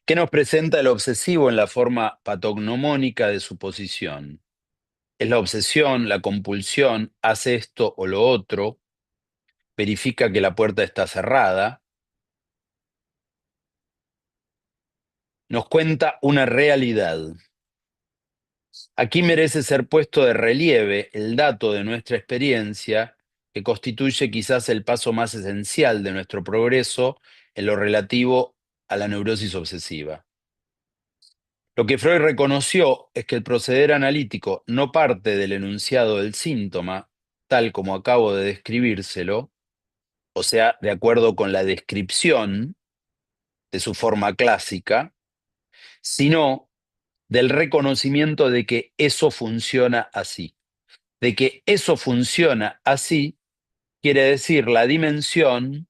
¿qué nos presenta el obsesivo en la forma patognomónica de su posición? Es la obsesión, la compulsión, hace esto o lo otro, verifica que la puerta está cerrada, nos cuenta una realidad. Aquí merece ser puesto de relieve el dato de nuestra experiencia, que constituye quizás el paso más esencial de nuestro progreso en lo relativo a la neurosis obsesiva. Lo que Freud reconoció es que el proceder analítico no parte del enunciado del síntoma, tal como acabo de describírselo, o sea, de acuerdo con la descripción de su forma clásica, sino del reconocimiento de que eso funciona así. De que eso funciona así quiere decir la dimensión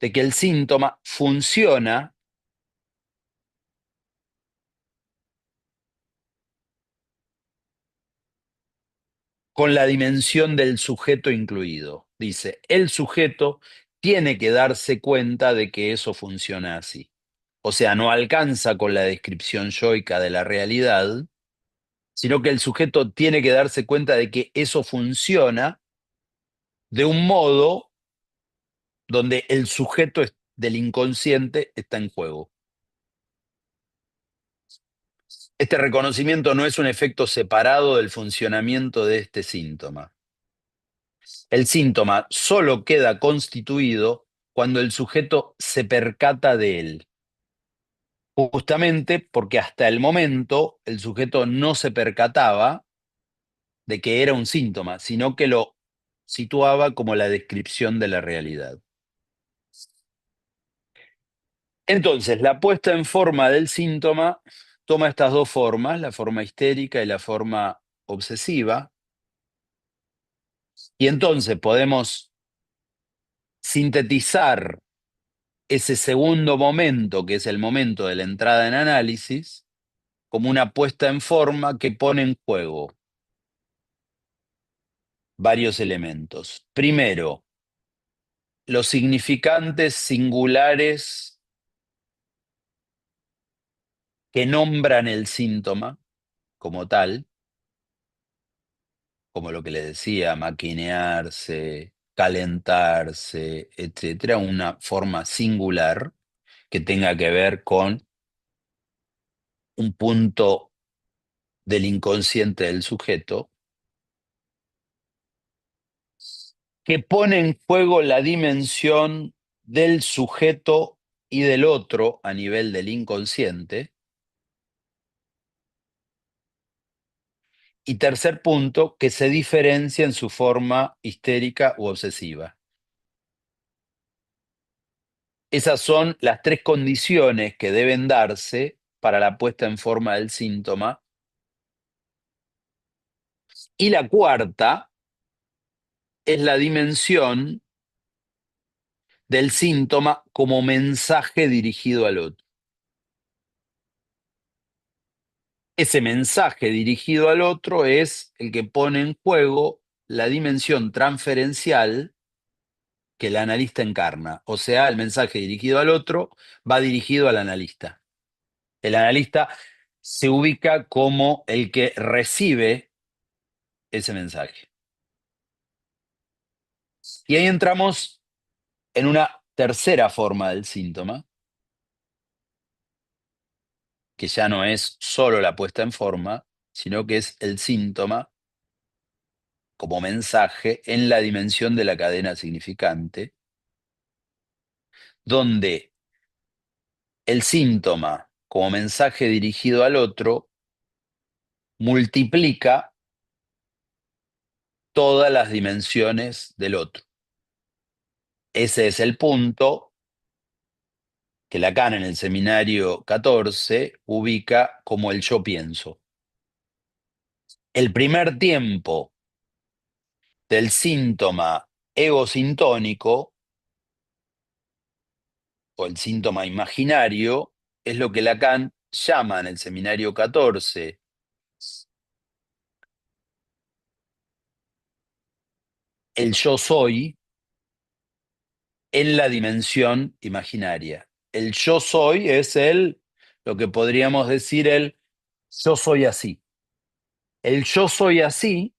de que el síntoma funciona con la dimensión del sujeto incluido. Dice, el sujeto tiene que darse cuenta de que eso funciona así. O sea, no alcanza con la descripción yoica de la realidad, sino que el sujeto tiene que darse cuenta de que eso funciona de un modo donde el sujeto del inconsciente está en juego. Este reconocimiento no es un efecto separado del funcionamiento de este síntoma. El síntoma solo queda constituido cuando el sujeto se percata de él. Justamente porque hasta el momento el sujeto no se percataba de que era un síntoma, sino que lo situaba como la descripción de la realidad. Entonces, la puesta en forma del síntoma toma estas dos formas, la forma histérica y la forma obsesiva, y entonces podemos sintetizar ese segundo momento, que es el momento de la entrada en análisis, como una puesta en forma que pone en juego varios elementos. Primero, los significantes singulares que nombran el síntoma como tal, como lo que le decía, maquinearse, calentarse, etcétera, una forma singular que tenga que ver con un punto del inconsciente del sujeto, que pone en juego la dimensión del sujeto y del otro a nivel del inconsciente. Y tercer punto, que se diferencia en su forma histérica u obsesiva. Esas son las tres condiciones que deben darse para la puesta en forma del síntoma. Y la cuarta es la dimensión del síntoma como mensaje dirigido al otro. Ese mensaje dirigido al otro es el que pone en juego la dimensión transferencial que el analista encarna. O sea, el mensaje dirigido al otro va dirigido al analista. El analista se ubica como el que recibe ese mensaje. Y ahí entramos en una tercera forma del síntoma, que ya no es solo la puesta en forma, sino que es el síntoma como mensaje en la dimensión de la cadena significante, donde el síntoma como mensaje dirigido al otro multiplica todas las dimensiones del otro. Ese es el punto que Lacan en el seminario 14 ubica como el yo pienso. El primer tiempo del síntoma egosintónico o el síntoma imaginario es lo que Lacan llama en el seminario 14 el yo soy en la dimensión imaginaria. El yo soy es lo que podríamos decir el yo soy así. El yo soy así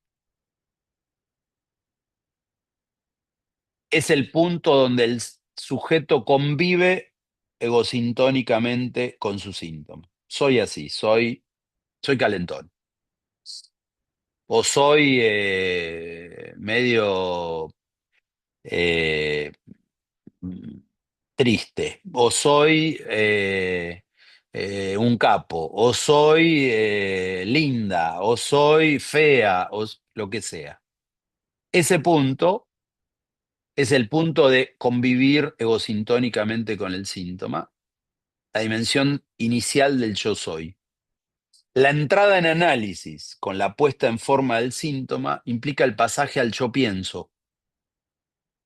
es el punto donde el sujeto convive egosintónicamente con su síntoma. Soy así, soy calentón. O soy medio eh, triste. O soy un capo. O soy linda. O soy fea. O lo que sea. Ese punto es el punto de convivir egosintónicamente con el síntoma, la dimensión inicial del yo soy. La entrada en análisis con la puesta en forma del síntoma implica el pasaje al yo pienso.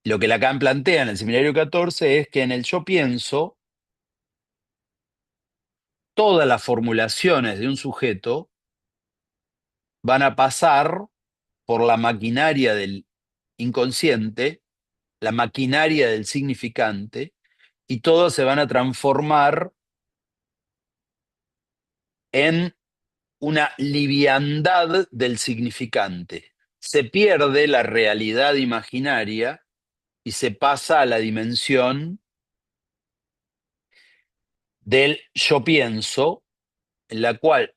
Lo que Lacan plantea en el seminario 14 es que en el yo pienso, todas las formulaciones de un sujeto van a pasar por la maquinaria del inconsciente, la maquinaria del significante, y todas se van a transformar en una liviandad del significante. Se pierde la realidad imaginaria y se pasa a la dimensión del yo pienso, en la cual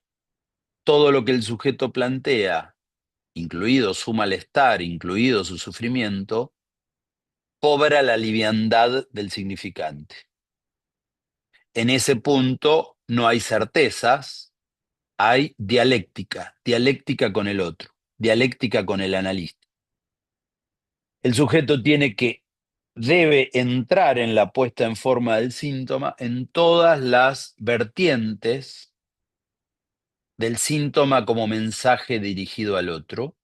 todo lo que el sujeto plantea, incluido su malestar, incluido su sufrimiento, cobra la liviandad del significante. En ese punto no hay certezas, hay dialéctica, dialéctica con el otro, dialéctica con el analista. El sujeto debe entrar en la puesta en forma del síntoma en todas las vertientes del síntoma como mensaje dirigido al otro,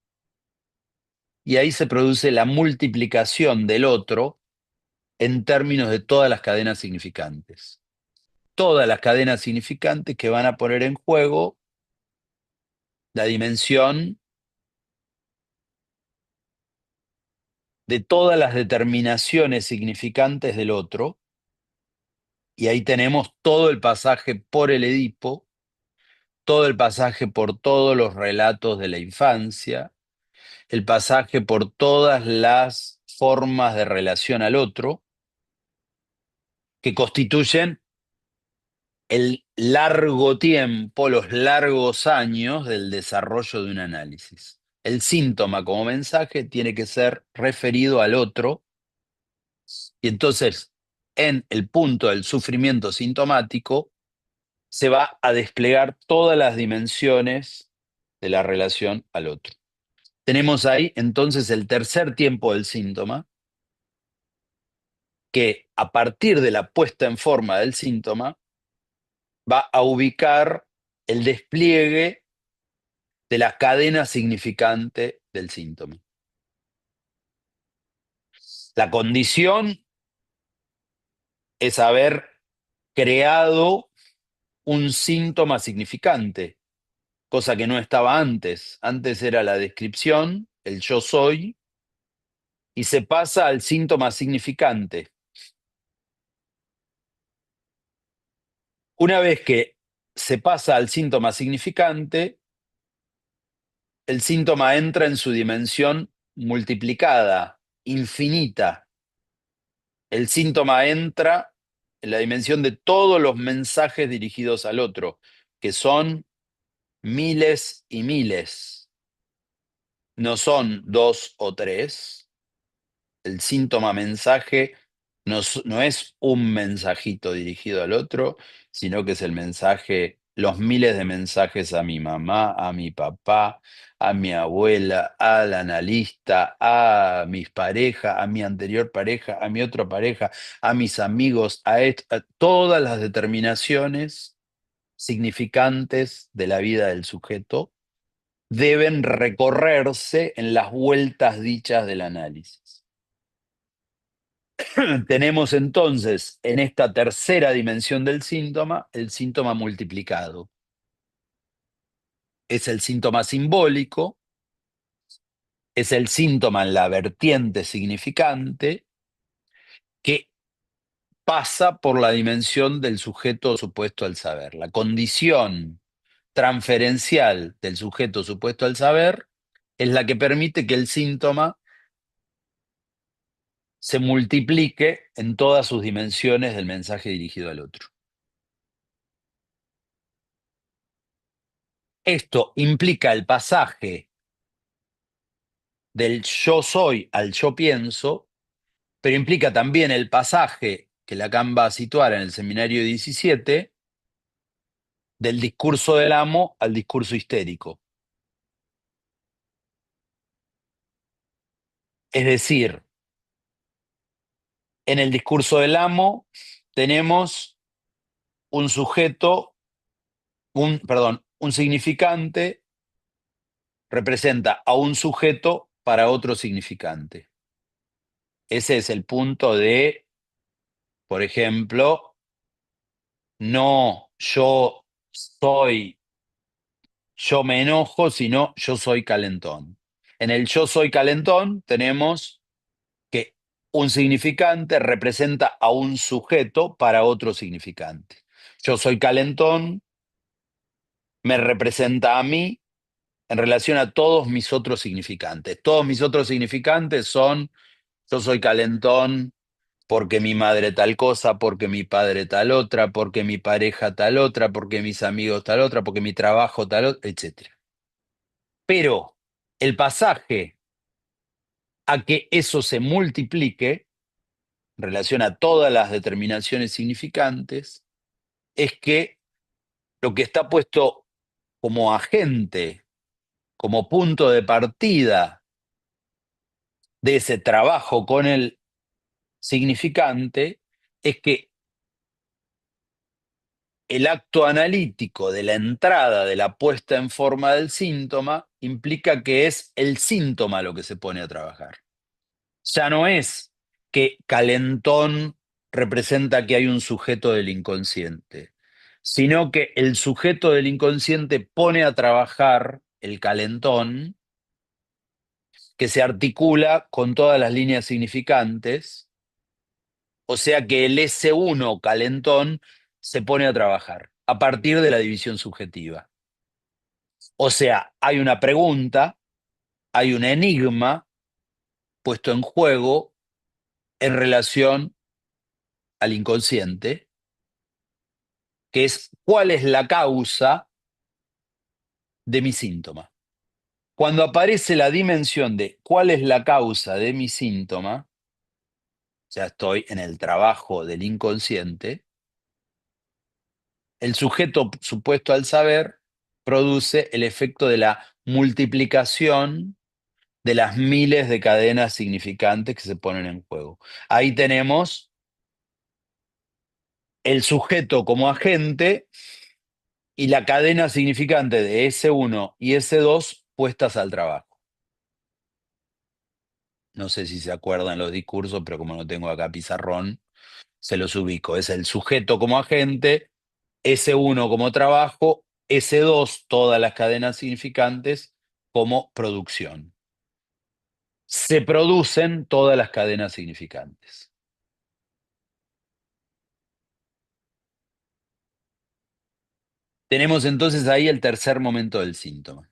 y ahí se produce la multiplicación del otro en términos de todas las cadenas significantes. Todas las cadenas significantes que van a poner en juego la dimensión de todas las determinaciones significantes del otro, y ahí tenemos todo el pasaje por el Edipo, todo el pasaje por todos los relatos de la infancia, el pasaje por todas las formas de relación al otro, que constituyen el largo tiempo, los largos años del desarrollo de un análisis. El síntoma como mensaje tiene que ser referido al otro, y entonces en el punto del sufrimiento sintomático se va a desplegar todas las dimensiones de la relación al otro. Tenemos ahí entonces el tercer tiempo del síntoma, que a partir de la puesta en forma del síntoma va a ubicar el despliegue de la cadena significante del síntoma. La condición es haber creado un síntoma significante, cosa que no estaba antes. Antes era la descripción, el yo soy, y se pasa al síntoma significante. Una vez que se pasa al síntoma significante, el síntoma entra en su dimensión multiplicada, infinita. El síntoma entra en la dimensión de todos los mensajes dirigidos al otro, que son miles y miles. No son 2 o 3. El síntoma mensaje no es un mensajito dirigido al otro, sino que es el mensaje, los miles de mensajes a mi mamá, a mi papá, a mi abuela, al analista, a mis parejas, a mi anterior pareja, a mi otra pareja, a mis amigos, a todas las determinaciones significantes de la vida del sujeto deben recorrerse en las vueltas dichas del análisis. Tenemos entonces en esta tercera dimensión del síntoma el síntoma multiplicado. Es el síntoma simbólico, es el síntoma en la vertiente significante que pasa por la dimensión del sujeto supuesto al saber. La condición transferencial del sujeto supuesto al saber es la que permite que el síntoma se multiplique en todas sus dimensiones del mensaje dirigido al otro. Esto implica el pasaje del yo soy al yo pienso, pero implica también el pasaje que Lacan va a situar en el seminario 17 del discurso del amo al discurso histérico. Es decir, en el discurso del amo tenemos un sujeto, un significante representa a un sujeto para otro significante. Ese es el punto de, por ejemplo, no yo soy, yo me enojo, sino yo soy calentón. En el yo soy calentón tenemos que un significante representa a un sujeto para otro significante. Yo soy calentón me representa a mí en relación a todos mis otros significantes. Todos mis otros significantes son yo soy calentón porque mi madre tal cosa, porque mi padre tal otra, porque mi pareja tal otra, porque mis amigos tal otra, porque mi trabajo tal otra, etc. Pero el pasaje a que eso se multiplique en relación a todas las determinaciones significantes es que lo que está puesto como agente, como punto de partida de ese trabajo con el significante, es que el acto analítico de la entrada, de la puesta en forma del síntoma, implica que es el síntoma lo que se pone a trabajar. Ya no es que calentón representa que hay un sujeto del inconsciente, sino que el sujeto del inconsciente pone a trabajar el calentón, que se articula con todas las líneas significantes, o sea que el S1 calentón se pone a trabajar a partir de la división subjetiva. O sea, hay una pregunta, hay un enigma puesto en juego en relación al inconsciente, que es cuál es la causa de mi síntoma. Cuando aparece la dimensión de cuál es la causa de mi síntoma, ya estoy en el trabajo del inconsciente, el sujeto supuesto al saber produce el efecto de la multiplicación de las miles de cadenas significantes que se ponen en juego. Ahí tenemos el sujeto como agente y la cadena significante de S1 y S2 puestas al trabajo. No sé si se acuerdan los discursos, pero como no tengo acá pizarrón, se los ubico. Es el sujeto como agente, S1 como trabajo, S2, todas las cadenas significantes, como producción. Se producen todas las cadenas significantes. Tenemos entonces ahí el tercer momento del síntoma.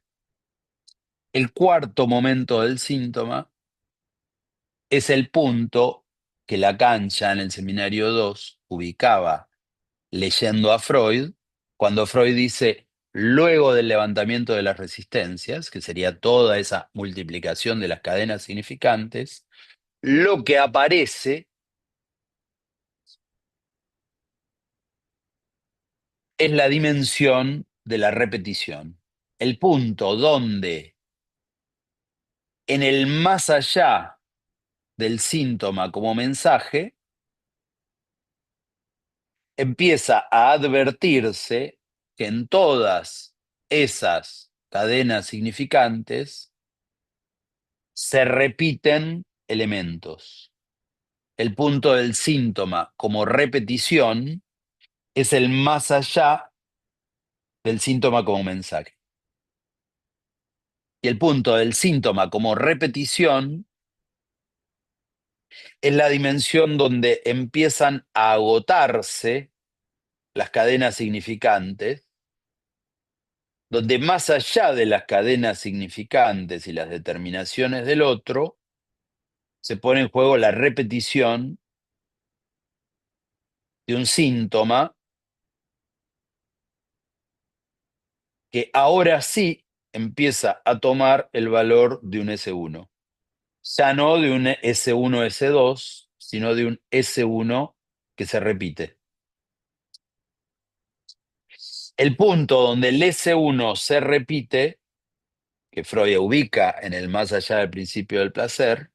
El cuarto momento del síntoma es el punto que Lacan ya en el seminario 2 ubicaba leyendo a Freud, cuando Freud dice, luego del levantamiento de las resistencias, que sería toda esa multiplicación de las cadenas significantes, lo que aparece es la dimensión de la repetición, el punto donde en el más allá del síntoma como mensaje, empieza a advertirse que en todas esas cadenas significantes se repiten elementos. El punto del síntoma como repetición es el más allá del síntoma como mensaje. Y el punto del síntoma como repetición es la dimensión donde empiezan a agotarse las cadenas significantes, donde más allá de las cadenas significantes y las determinaciones del otro, se pone en juego la repetición de un síntoma que ahora sí empieza a tomar el valor de un S1. Ya no de un S1, S2, sino de un S1 que se repite. El punto donde el S1 se repite, que Freud ubica en el más allá del principio del placer,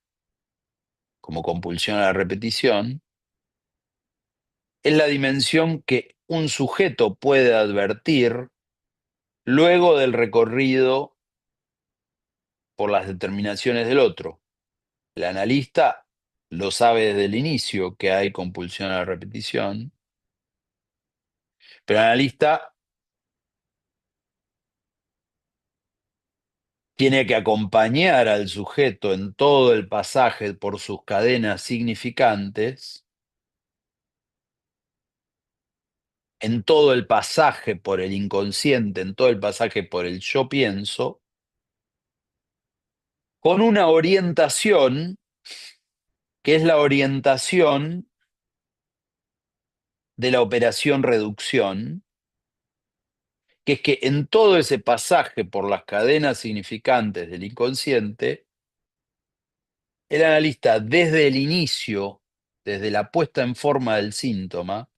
como compulsión a la repetición, es la dimensión que un sujeto puede advertir luego del recorrido por las determinaciones del otro. El analista lo sabe desde el inicio que hay compulsión a la repetición, pero el analista tiene que acompañar al sujeto en todo el pasaje por sus cadenas significantes, en todo el pasaje por el inconsciente, en todo el pasaje por el yo pienso, con una orientación que es la orientación de la operación reducción, que es que en todo ese pasaje por las cadenas significantes del inconsciente, el analista desde el inicio, desde la puesta en forma del síntoma,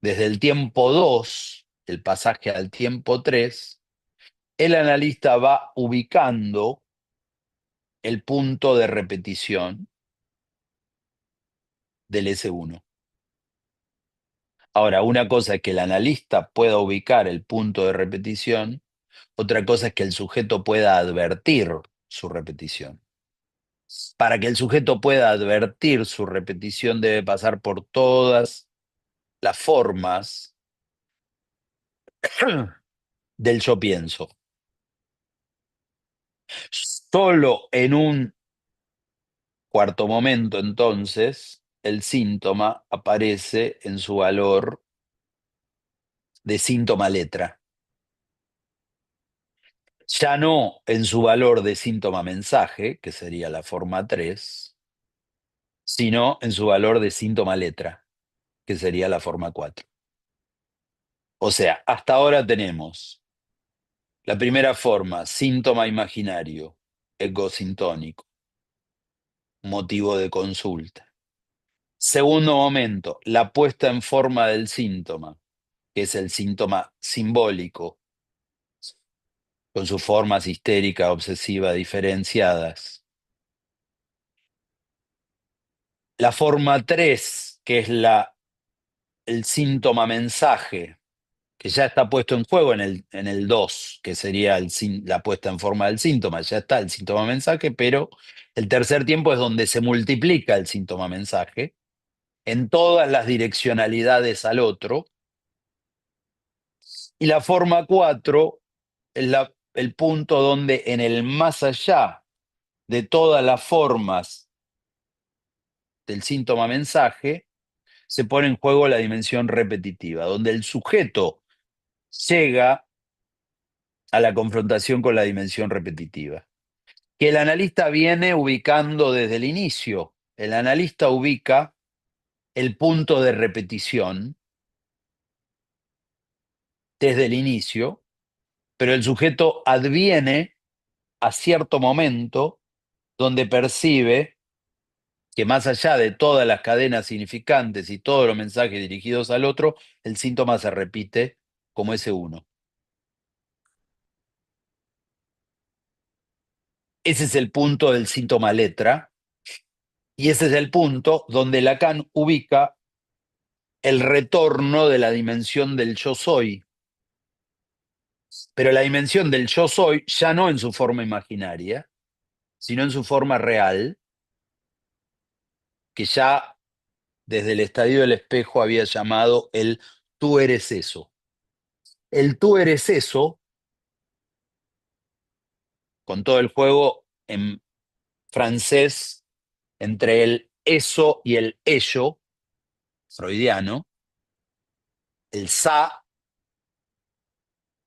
desde el tiempo 2, el pasaje al tiempo 3, el analista va ubicando el punto de repetición del S1. Ahora, una cosa es que el analista pueda ubicar el punto de repetición, otra cosa es que el sujeto pueda advertir su repetición. Para que el sujeto pueda advertir su repetición debe pasar por todas las formas del yo pienso. Solo en un cuarto momento, entonces, el síntoma aparece en su valor de síntoma letra. Ya no en su valor de síntoma mensaje, que sería la forma 3, sino en su valor de síntoma letra, que sería la forma 4. O sea, hasta ahora tenemos la primera forma, síntoma imaginario, egosintónico, motivo de consulta. Segundo momento, la puesta en forma del síntoma, que es el síntoma simbólico, con sus formas histérica, obsesiva, diferenciadas. La forma 3, que es el síntoma mensaje, que ya está puesto en juego en el 2, que sería la puesta en forma del síntoma. Ya está el síntoma mensaje, pero el tercer tiempo es donde se multiplica el síntoma mensaje. en todas las direccionalidades al otro. Y la forma 4 es el punto donde en el más allá de todas las formas del síntoma mensaje se pone en juego la dimensión repetitiva, donde el sujeto llega a la confrontación con la dimensión repetitiva, que el analista viene ubicando desde el inicio. El analista ubica el punto de repetición desde el inicio, pero el sujeto adviene a cierto momento donde percibe que más allá de todas las cadenas significantes y todos los mensajes dirigidos al otro, el síntoma se repite como ese uno. Ese es el punto del síntoma letra, y ese es el punto donde Lacan ubica el retorno de la dimensión del yo soy, pero la dimensión del yo soy ya no en su forma imaginaria, sino en su forma real, que ya desde el estadio del espejo había llamado el tú eres eso. El tú eres eso, con todo el juego en francés entre el eso y el ello, freudiano, el ça,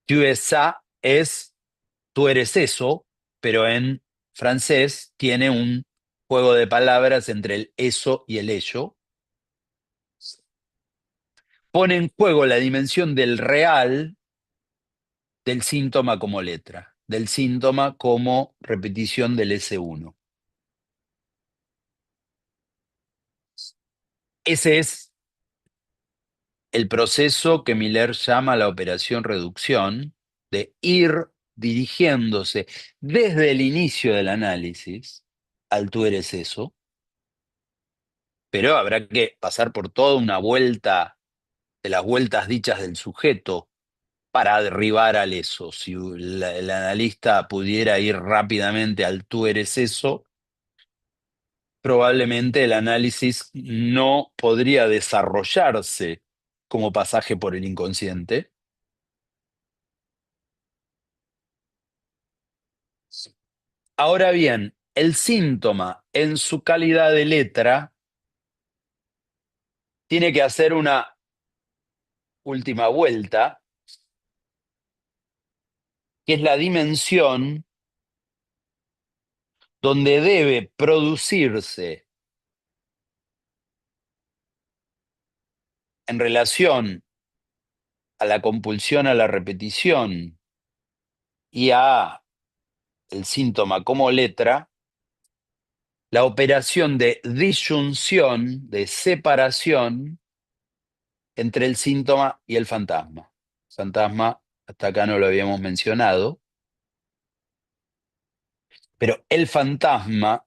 tu es ça, es tú eres eso, pero en francés tiene un juego de palabras entre el eso y el ello. Pone en juego la dimensión del real del síntoma como letra, del síntoma como repetición del S1. Ese es el proceso que Miller llama la operación reducción, de ir dirigiéndose desde el inicio del análisis al tú eres eso, pero habrá que pasar por toda una vuelta de las vueltas dichas del sujeto para derribar al eso. Si el analista pudiera ir rápidamente al tú eres eso, probablemente el análisis no podría desarrollarse como pasaje por el inconsciente. Ahora bien, el síntoma en su calidad de letra tiene que hacer una última vuelta, que es la dimensión donde debe producirse en relación a la compulsión a la repetición y a el síntoma como letra, la operación de disyunción, de separación entre el síntoma y el fantasma. Fantasma, hasta acá no lo habíamos mencionado, pero el fantasma,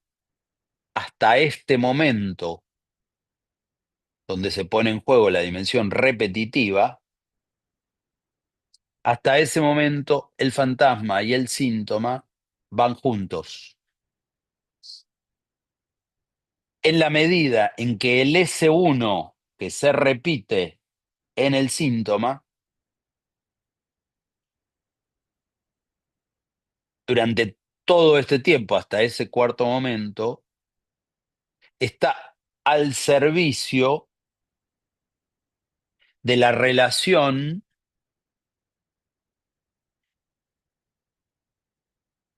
hasta este momento, donde se pone en juego la dimensión repetitiva, hasta ese momento el fantasma y el síntoma van juntos. En la medida en que el S1 que se repite en el síntoma, durante todo este tiempo, hasta ese cuarto momento, está al servicio de la relación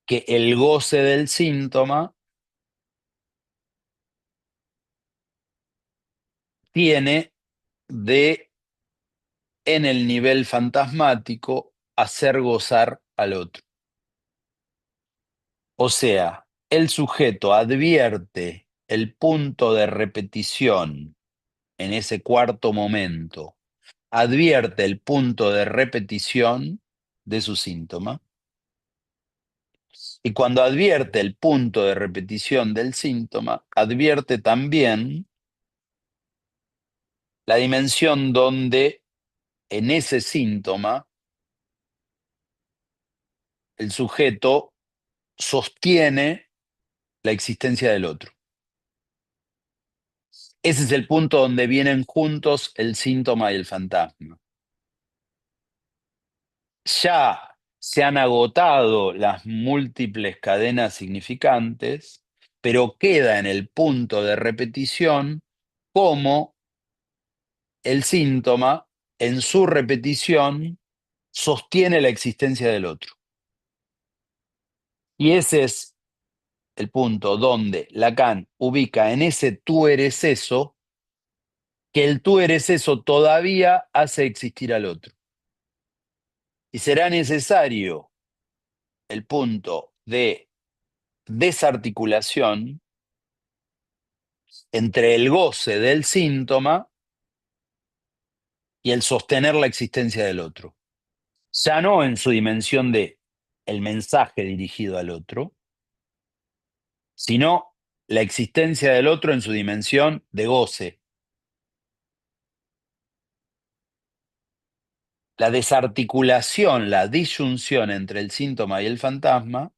que el goce del síntoma tiene de, en el nivel fantasmático, hacer gozar al otro. O sea, el sujeto advierte el punto de repetición en ese cuarto momento, advierte el punto de repetición de su síntoma, y cuando advierte el punto de repetición del síntoma, advierte también la dimensión donde en ese síntoma el sujeto sostiene la existencia del otro. Ese es el punto donde vienen juntos el síntoma y el fantasma. Ya se han agotado las múltiples cadenas significantes, pero queda en el punto de repetición cómo el síntoma, en su repetición, sostiene la existencia del otro. Y ese es el punto donde Lacan ubica en ese tú eres eso, que el tú eres eso todavía hace existir al otro. Y será necesario el punto de desarticulación entre el goce del síntoma y el sostener la existencia del otro. Ya no en su dimensión de el mensaje dirigido al otro, sino la existencia del otro en su dimensión de goce. La desarticulación, la disyunción entre el síntoma y el fantasma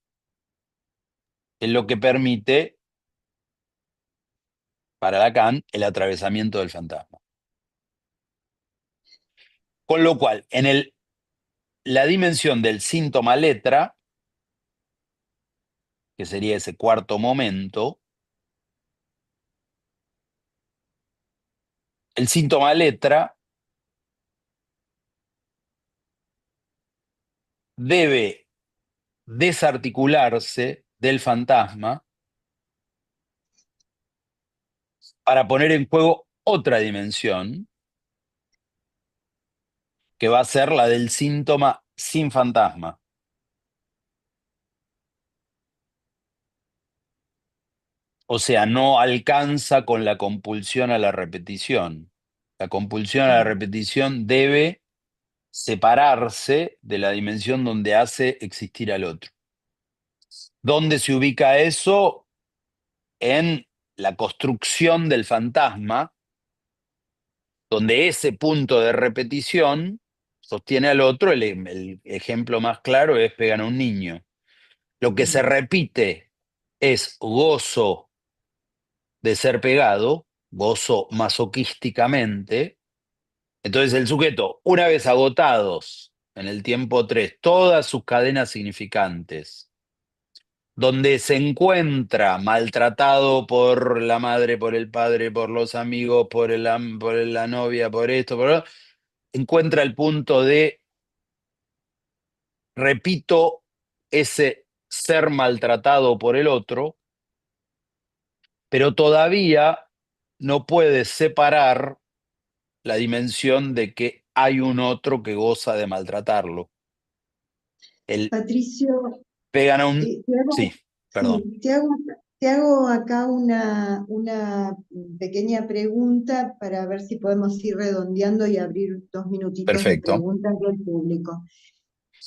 es lo que permite, para Lacan, el atravesamiento del fantasma. Con lo cual, en la dimensión del síntoma letra, que sería ese cuarto momento, el síntoma letra debe desarticularse del fantasma para poner en juego otra dimensión, que va a ser la del síntoma sin fantasma. O sea, no alcanza con la compulsión a la repetición. La compulsión a la repetición debe separarse de la dimensión donde hace existir al otro. ¿Dónde se ubica eso? En la construcción del fantasma, donde ese punto de repetición sostiene al otro. El ejemplo más claro es pegan a un niño. Lo que se repite es gozo de ser pegado, gozo masoquísticamente. Entonces el sujeto, una vez agotados en el tiempo 3 todas sus cadenas significantes, donde se encuentra maltratado por la madre, por el padre, por los amigos, por la novia, por esto, encuentra el punto de, repito, ese ser maltratado por el otro, pero todavía no puede separar la dimensión de que hay un otro que goza de maltratarlo. El Patricio, pegan a un... te Sí, hago, perdón. sí, te hago acá una pequeña pregunta para ver si podemos ir redondeando y abrir 2 minutitos de Perfecto. preguntas del público.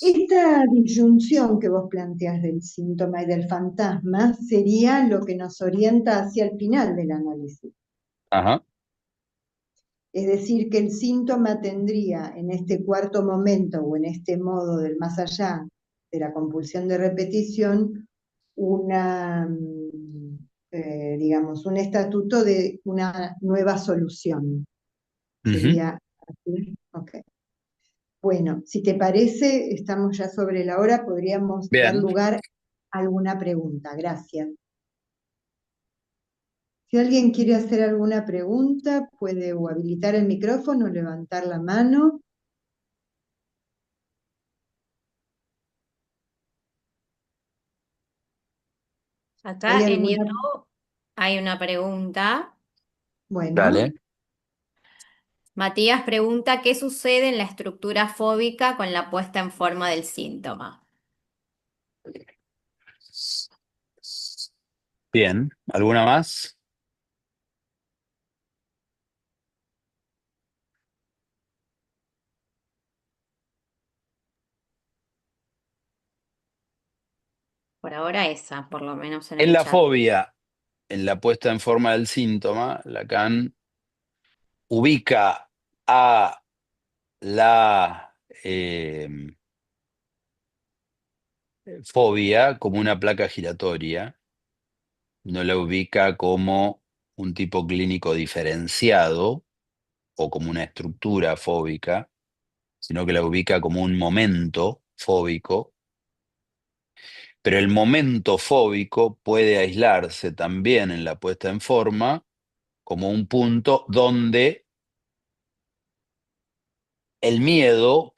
Esta disyunción que vos planteas del síntoma y del fantasma sería lo que nos orienta hacia el final del análisis. Ajá. Es decir, que el síntoma tendría en este cuarto momento o en este modo del más allá de la compulsión de repetición una, digamos, un estatuto de una nueva solución. Ujú. Sería así. Ok. Bueno, si te parece, estamos ya sobre la hora, podríamos dar Bien. lugar a alguna pregunta. Gracias. Si alguien quiere hacer alguna pregunta, puede o habilitar el micrófono o levantar la mano. Acá ¿Hay en alguna? YouTube hay una pregunta. Bueno, Dale. Matías pregunta, ¿qué sucede en la estructura fóbica con la puesta en forma del síntoma? Bien. ¿Alguna más? Por ahora esa, por lo menos en En el la chat. fobia, en la puesta en forma del síntoma, Lacan ubica a la fobia como una placa giratoria, no la ubica como un tipo clínico diferenciado o como una estructura fóbica, sino que la ubica como un momento fóbico, pero el momento fóbico puede aislarse también en la puesta en forma como un punto donde el miedo,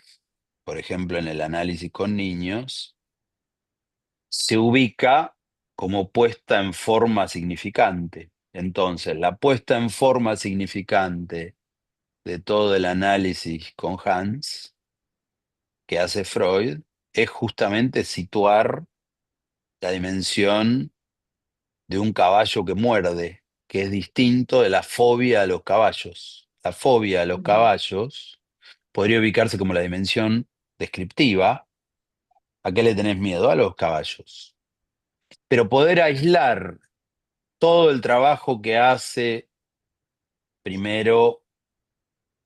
por ejemplo en el análisis con niños, se ubica como puesta en forma significante. Entonces, la puesta en forma significante de todo el análisis con Hans que hace Freud es justamente situar la dimensión de un caballo que muerde, que es distinto de la fobia a los caballos. La fobia a los caballos podría ubicarse como la dimensión descriptiva. ¿A qué le tenés miedo? A los caballos. Pero poder aislar todo el trabajo que hace primero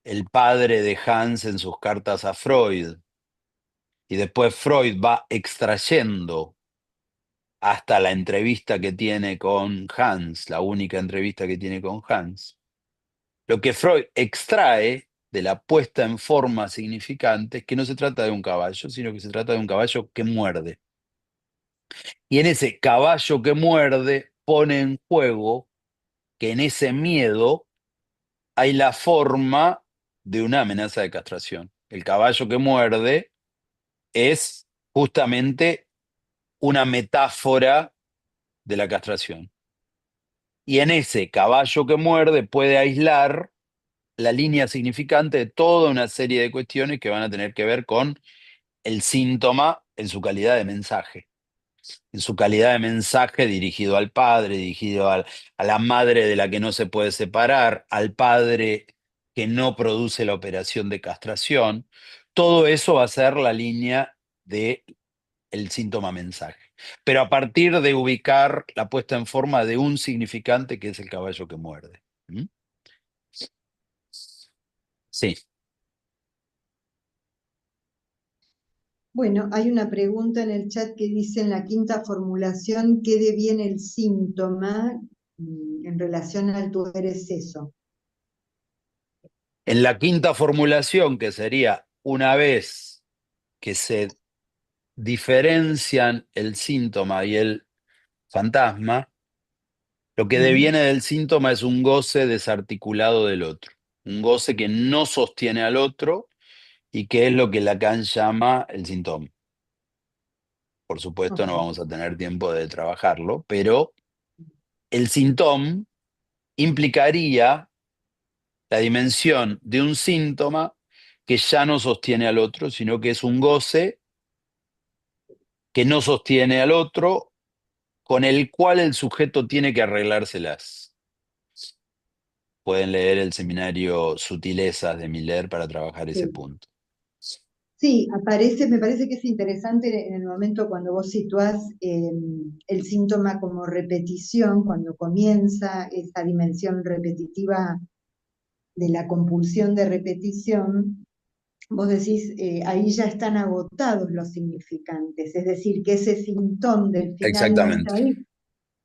el padre de Hans en sus cartas a Freud, y después Freud va extrayendo hasta la entrevista que tiene con Hans, la única entrevista que tiene con Hans. Lo que Freud extrae de la puesta en forma significante es que no se trata de un caballo, sino que se trata de un caballo que muerde. Y en ese caballo que muerde pone en juego que en ese miedo hay la forma de una amenaza de castración. El caballo que muerde es justamente una metáfora de la castración. Y en ese caballo que muerde puede aislar la línea significante de toda una serie de cuestiones que van a tener que ver con el síntoma en su calidad de mensaje. En su calidad de mensaje dirigido al padre, dirigido a la madre de la que no se puede separar, al padre que no produce la operación de castración. Todo eso va a ser la línea del síntoma mensaje. Pero a partir de ubicar la puesta en forma de un significante que es el caballo que muerde. ¿Mm? Sí. Bueno, hay una pregunta en el chat que dice en la quinta formulación, ¿qué deviene el síntoma en relación al tú eres eso? En la quinta formulación, que sería una vez que se diferencian el síntoma y el fantasma, lo que deviene del síntoma es un goce desarticulado del otro, un goce que no sostiene al otro y que es lo que Lacan llama el síntoma. Por supuesto, Ok, no vamos a tener tiempo de trabajarlo, pero el síntoma implicaría la dimensión de un síntoma que ya no sostiene al otro, sino que es un goce que no sostiene al otro, con el cual el sujeto tiene que arreglárselas. Pueden leer el seminario Sutilezas de Miller para trabajar ese sí. punto. Sí, aparece, me parece que es interesante en el momento cuando vos situás el síntoma como repetición, cuando comienza esa dimensión repetitiva de la compulsión de repetición, vos decís, ahí ya están agotados los significantes, es decir, que ese sintón del final no está Exactamente. ahí,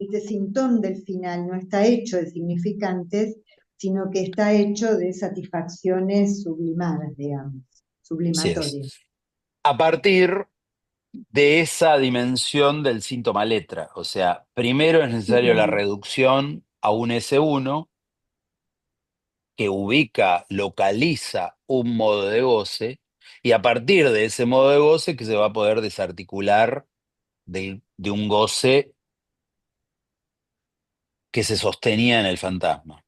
ese sintón del final no está hecho de significantes, sino que está hecho de satisfacciones sublimadas, digamos, Así es. sublimatorias. A partir de esa dimensión del síntoma letra, o sea, primero es necesario la Claro, reducción a un S1 que ubica, localiza un modo de goce, y a partir de ese modo de goce que se va a poder desarticular de un goce que se sostenía en el fantasma.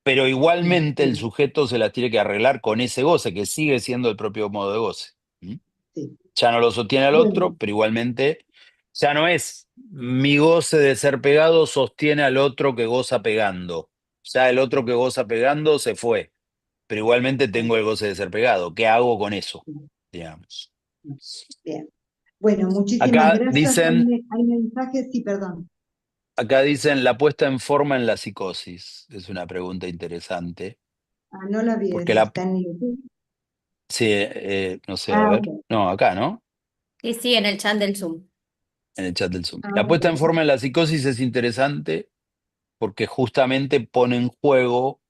Pero igualmente el bien, sujeto se la tiene que arreglar con ese goce, que sigue siendo el propio modo de goce. ¿Mm? sí. Ya no lo sostiene al otro, Bueno, pero igualmente ya no es mi goce de ser pegado sostiene al otro que goza pegando. Ya el otro que goza pegando se fue, pero igualmente tengo el goce de ser pegado. ¿Qué hago con eso? Digamos. bien. Bueno, muchísimas Acá gracias. dicen, Hay mensajes, sí, perdón. acá dicen la puesta en forma en la psicosis. Es una pregunta interesante, Ah, no la vi porque esa, la, está en YouTube. sí, no sé, a Ah, ver. ok. No, acá, ¿no? Sí, sí, en el chat del Zoom. En el chat del Zoom. Ah, La ok. puesta en forma en la psicosis es interesante porque justamente pone en juego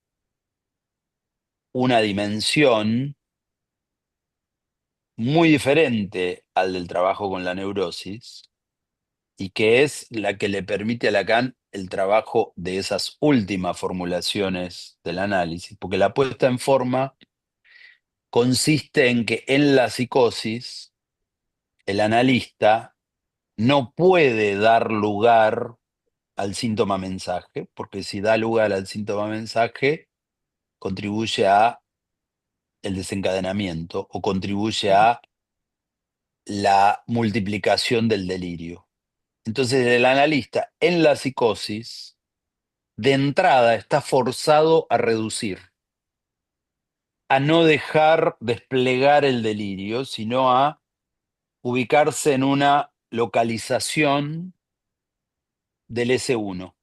una dimensión muy diferente al del trabajo con la neurosis, y que es la que le permite a Lacan el trabajo de esas últimas formulaciones del análisis, porque la puesta en forma consiste en que en la psicosis el analista no puede dar lugar al síntoma mensaje, porque si da lugar al síntoma mensaje, contribuye a el desencadenamiento o contribuye a la multiplicación del delirio. Entonces el analista en la psicosis, de entrada, está forzado a reducir, a no dejar desplegar el delirio, sino a ubicarse en una localización del S1.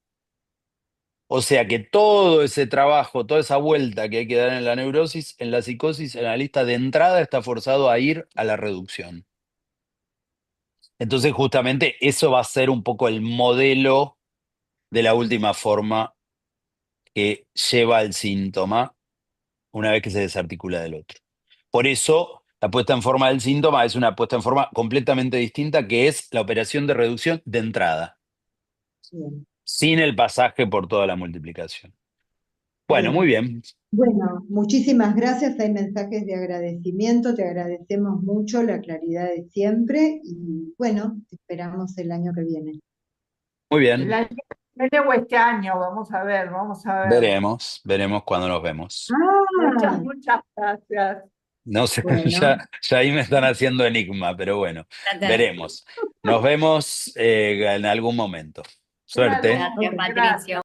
O sea que todo ese trabajo, toda esa vuelta que hay que dar en la neurosis, en la psicosis, el analista de entrada está forzado a ir a la reducción. Entonces, justamente eso va a ser un poco el modelo de la última forma que lleva al síntoma una vez que se desarticula del otro. Por eso, la puesta en forma del síntoma es una puesta en forma completamente distinta, que es la operación de reducción de entrada, Bien, sin el pasaje por toda la multiplicación. Bueno, muy bien. bien. Bueno, muchísimas gracias. Hay mensajes de agradecimiento. Te agradecemos mucho la claridad de siempre y bueno, te esperamos el año que viene. Muy El bien. año que viene o este año, vamos a ver, vamos a ver. Veremos cuando nos vemos. Muchas, muchas gracias. No sé, Bueno, ya ahí me están haciendo enigma, pero bueno, veremos. Nos vemos en algún momento. En algún Suerte. Gracias, momento. Patricio. Gracias.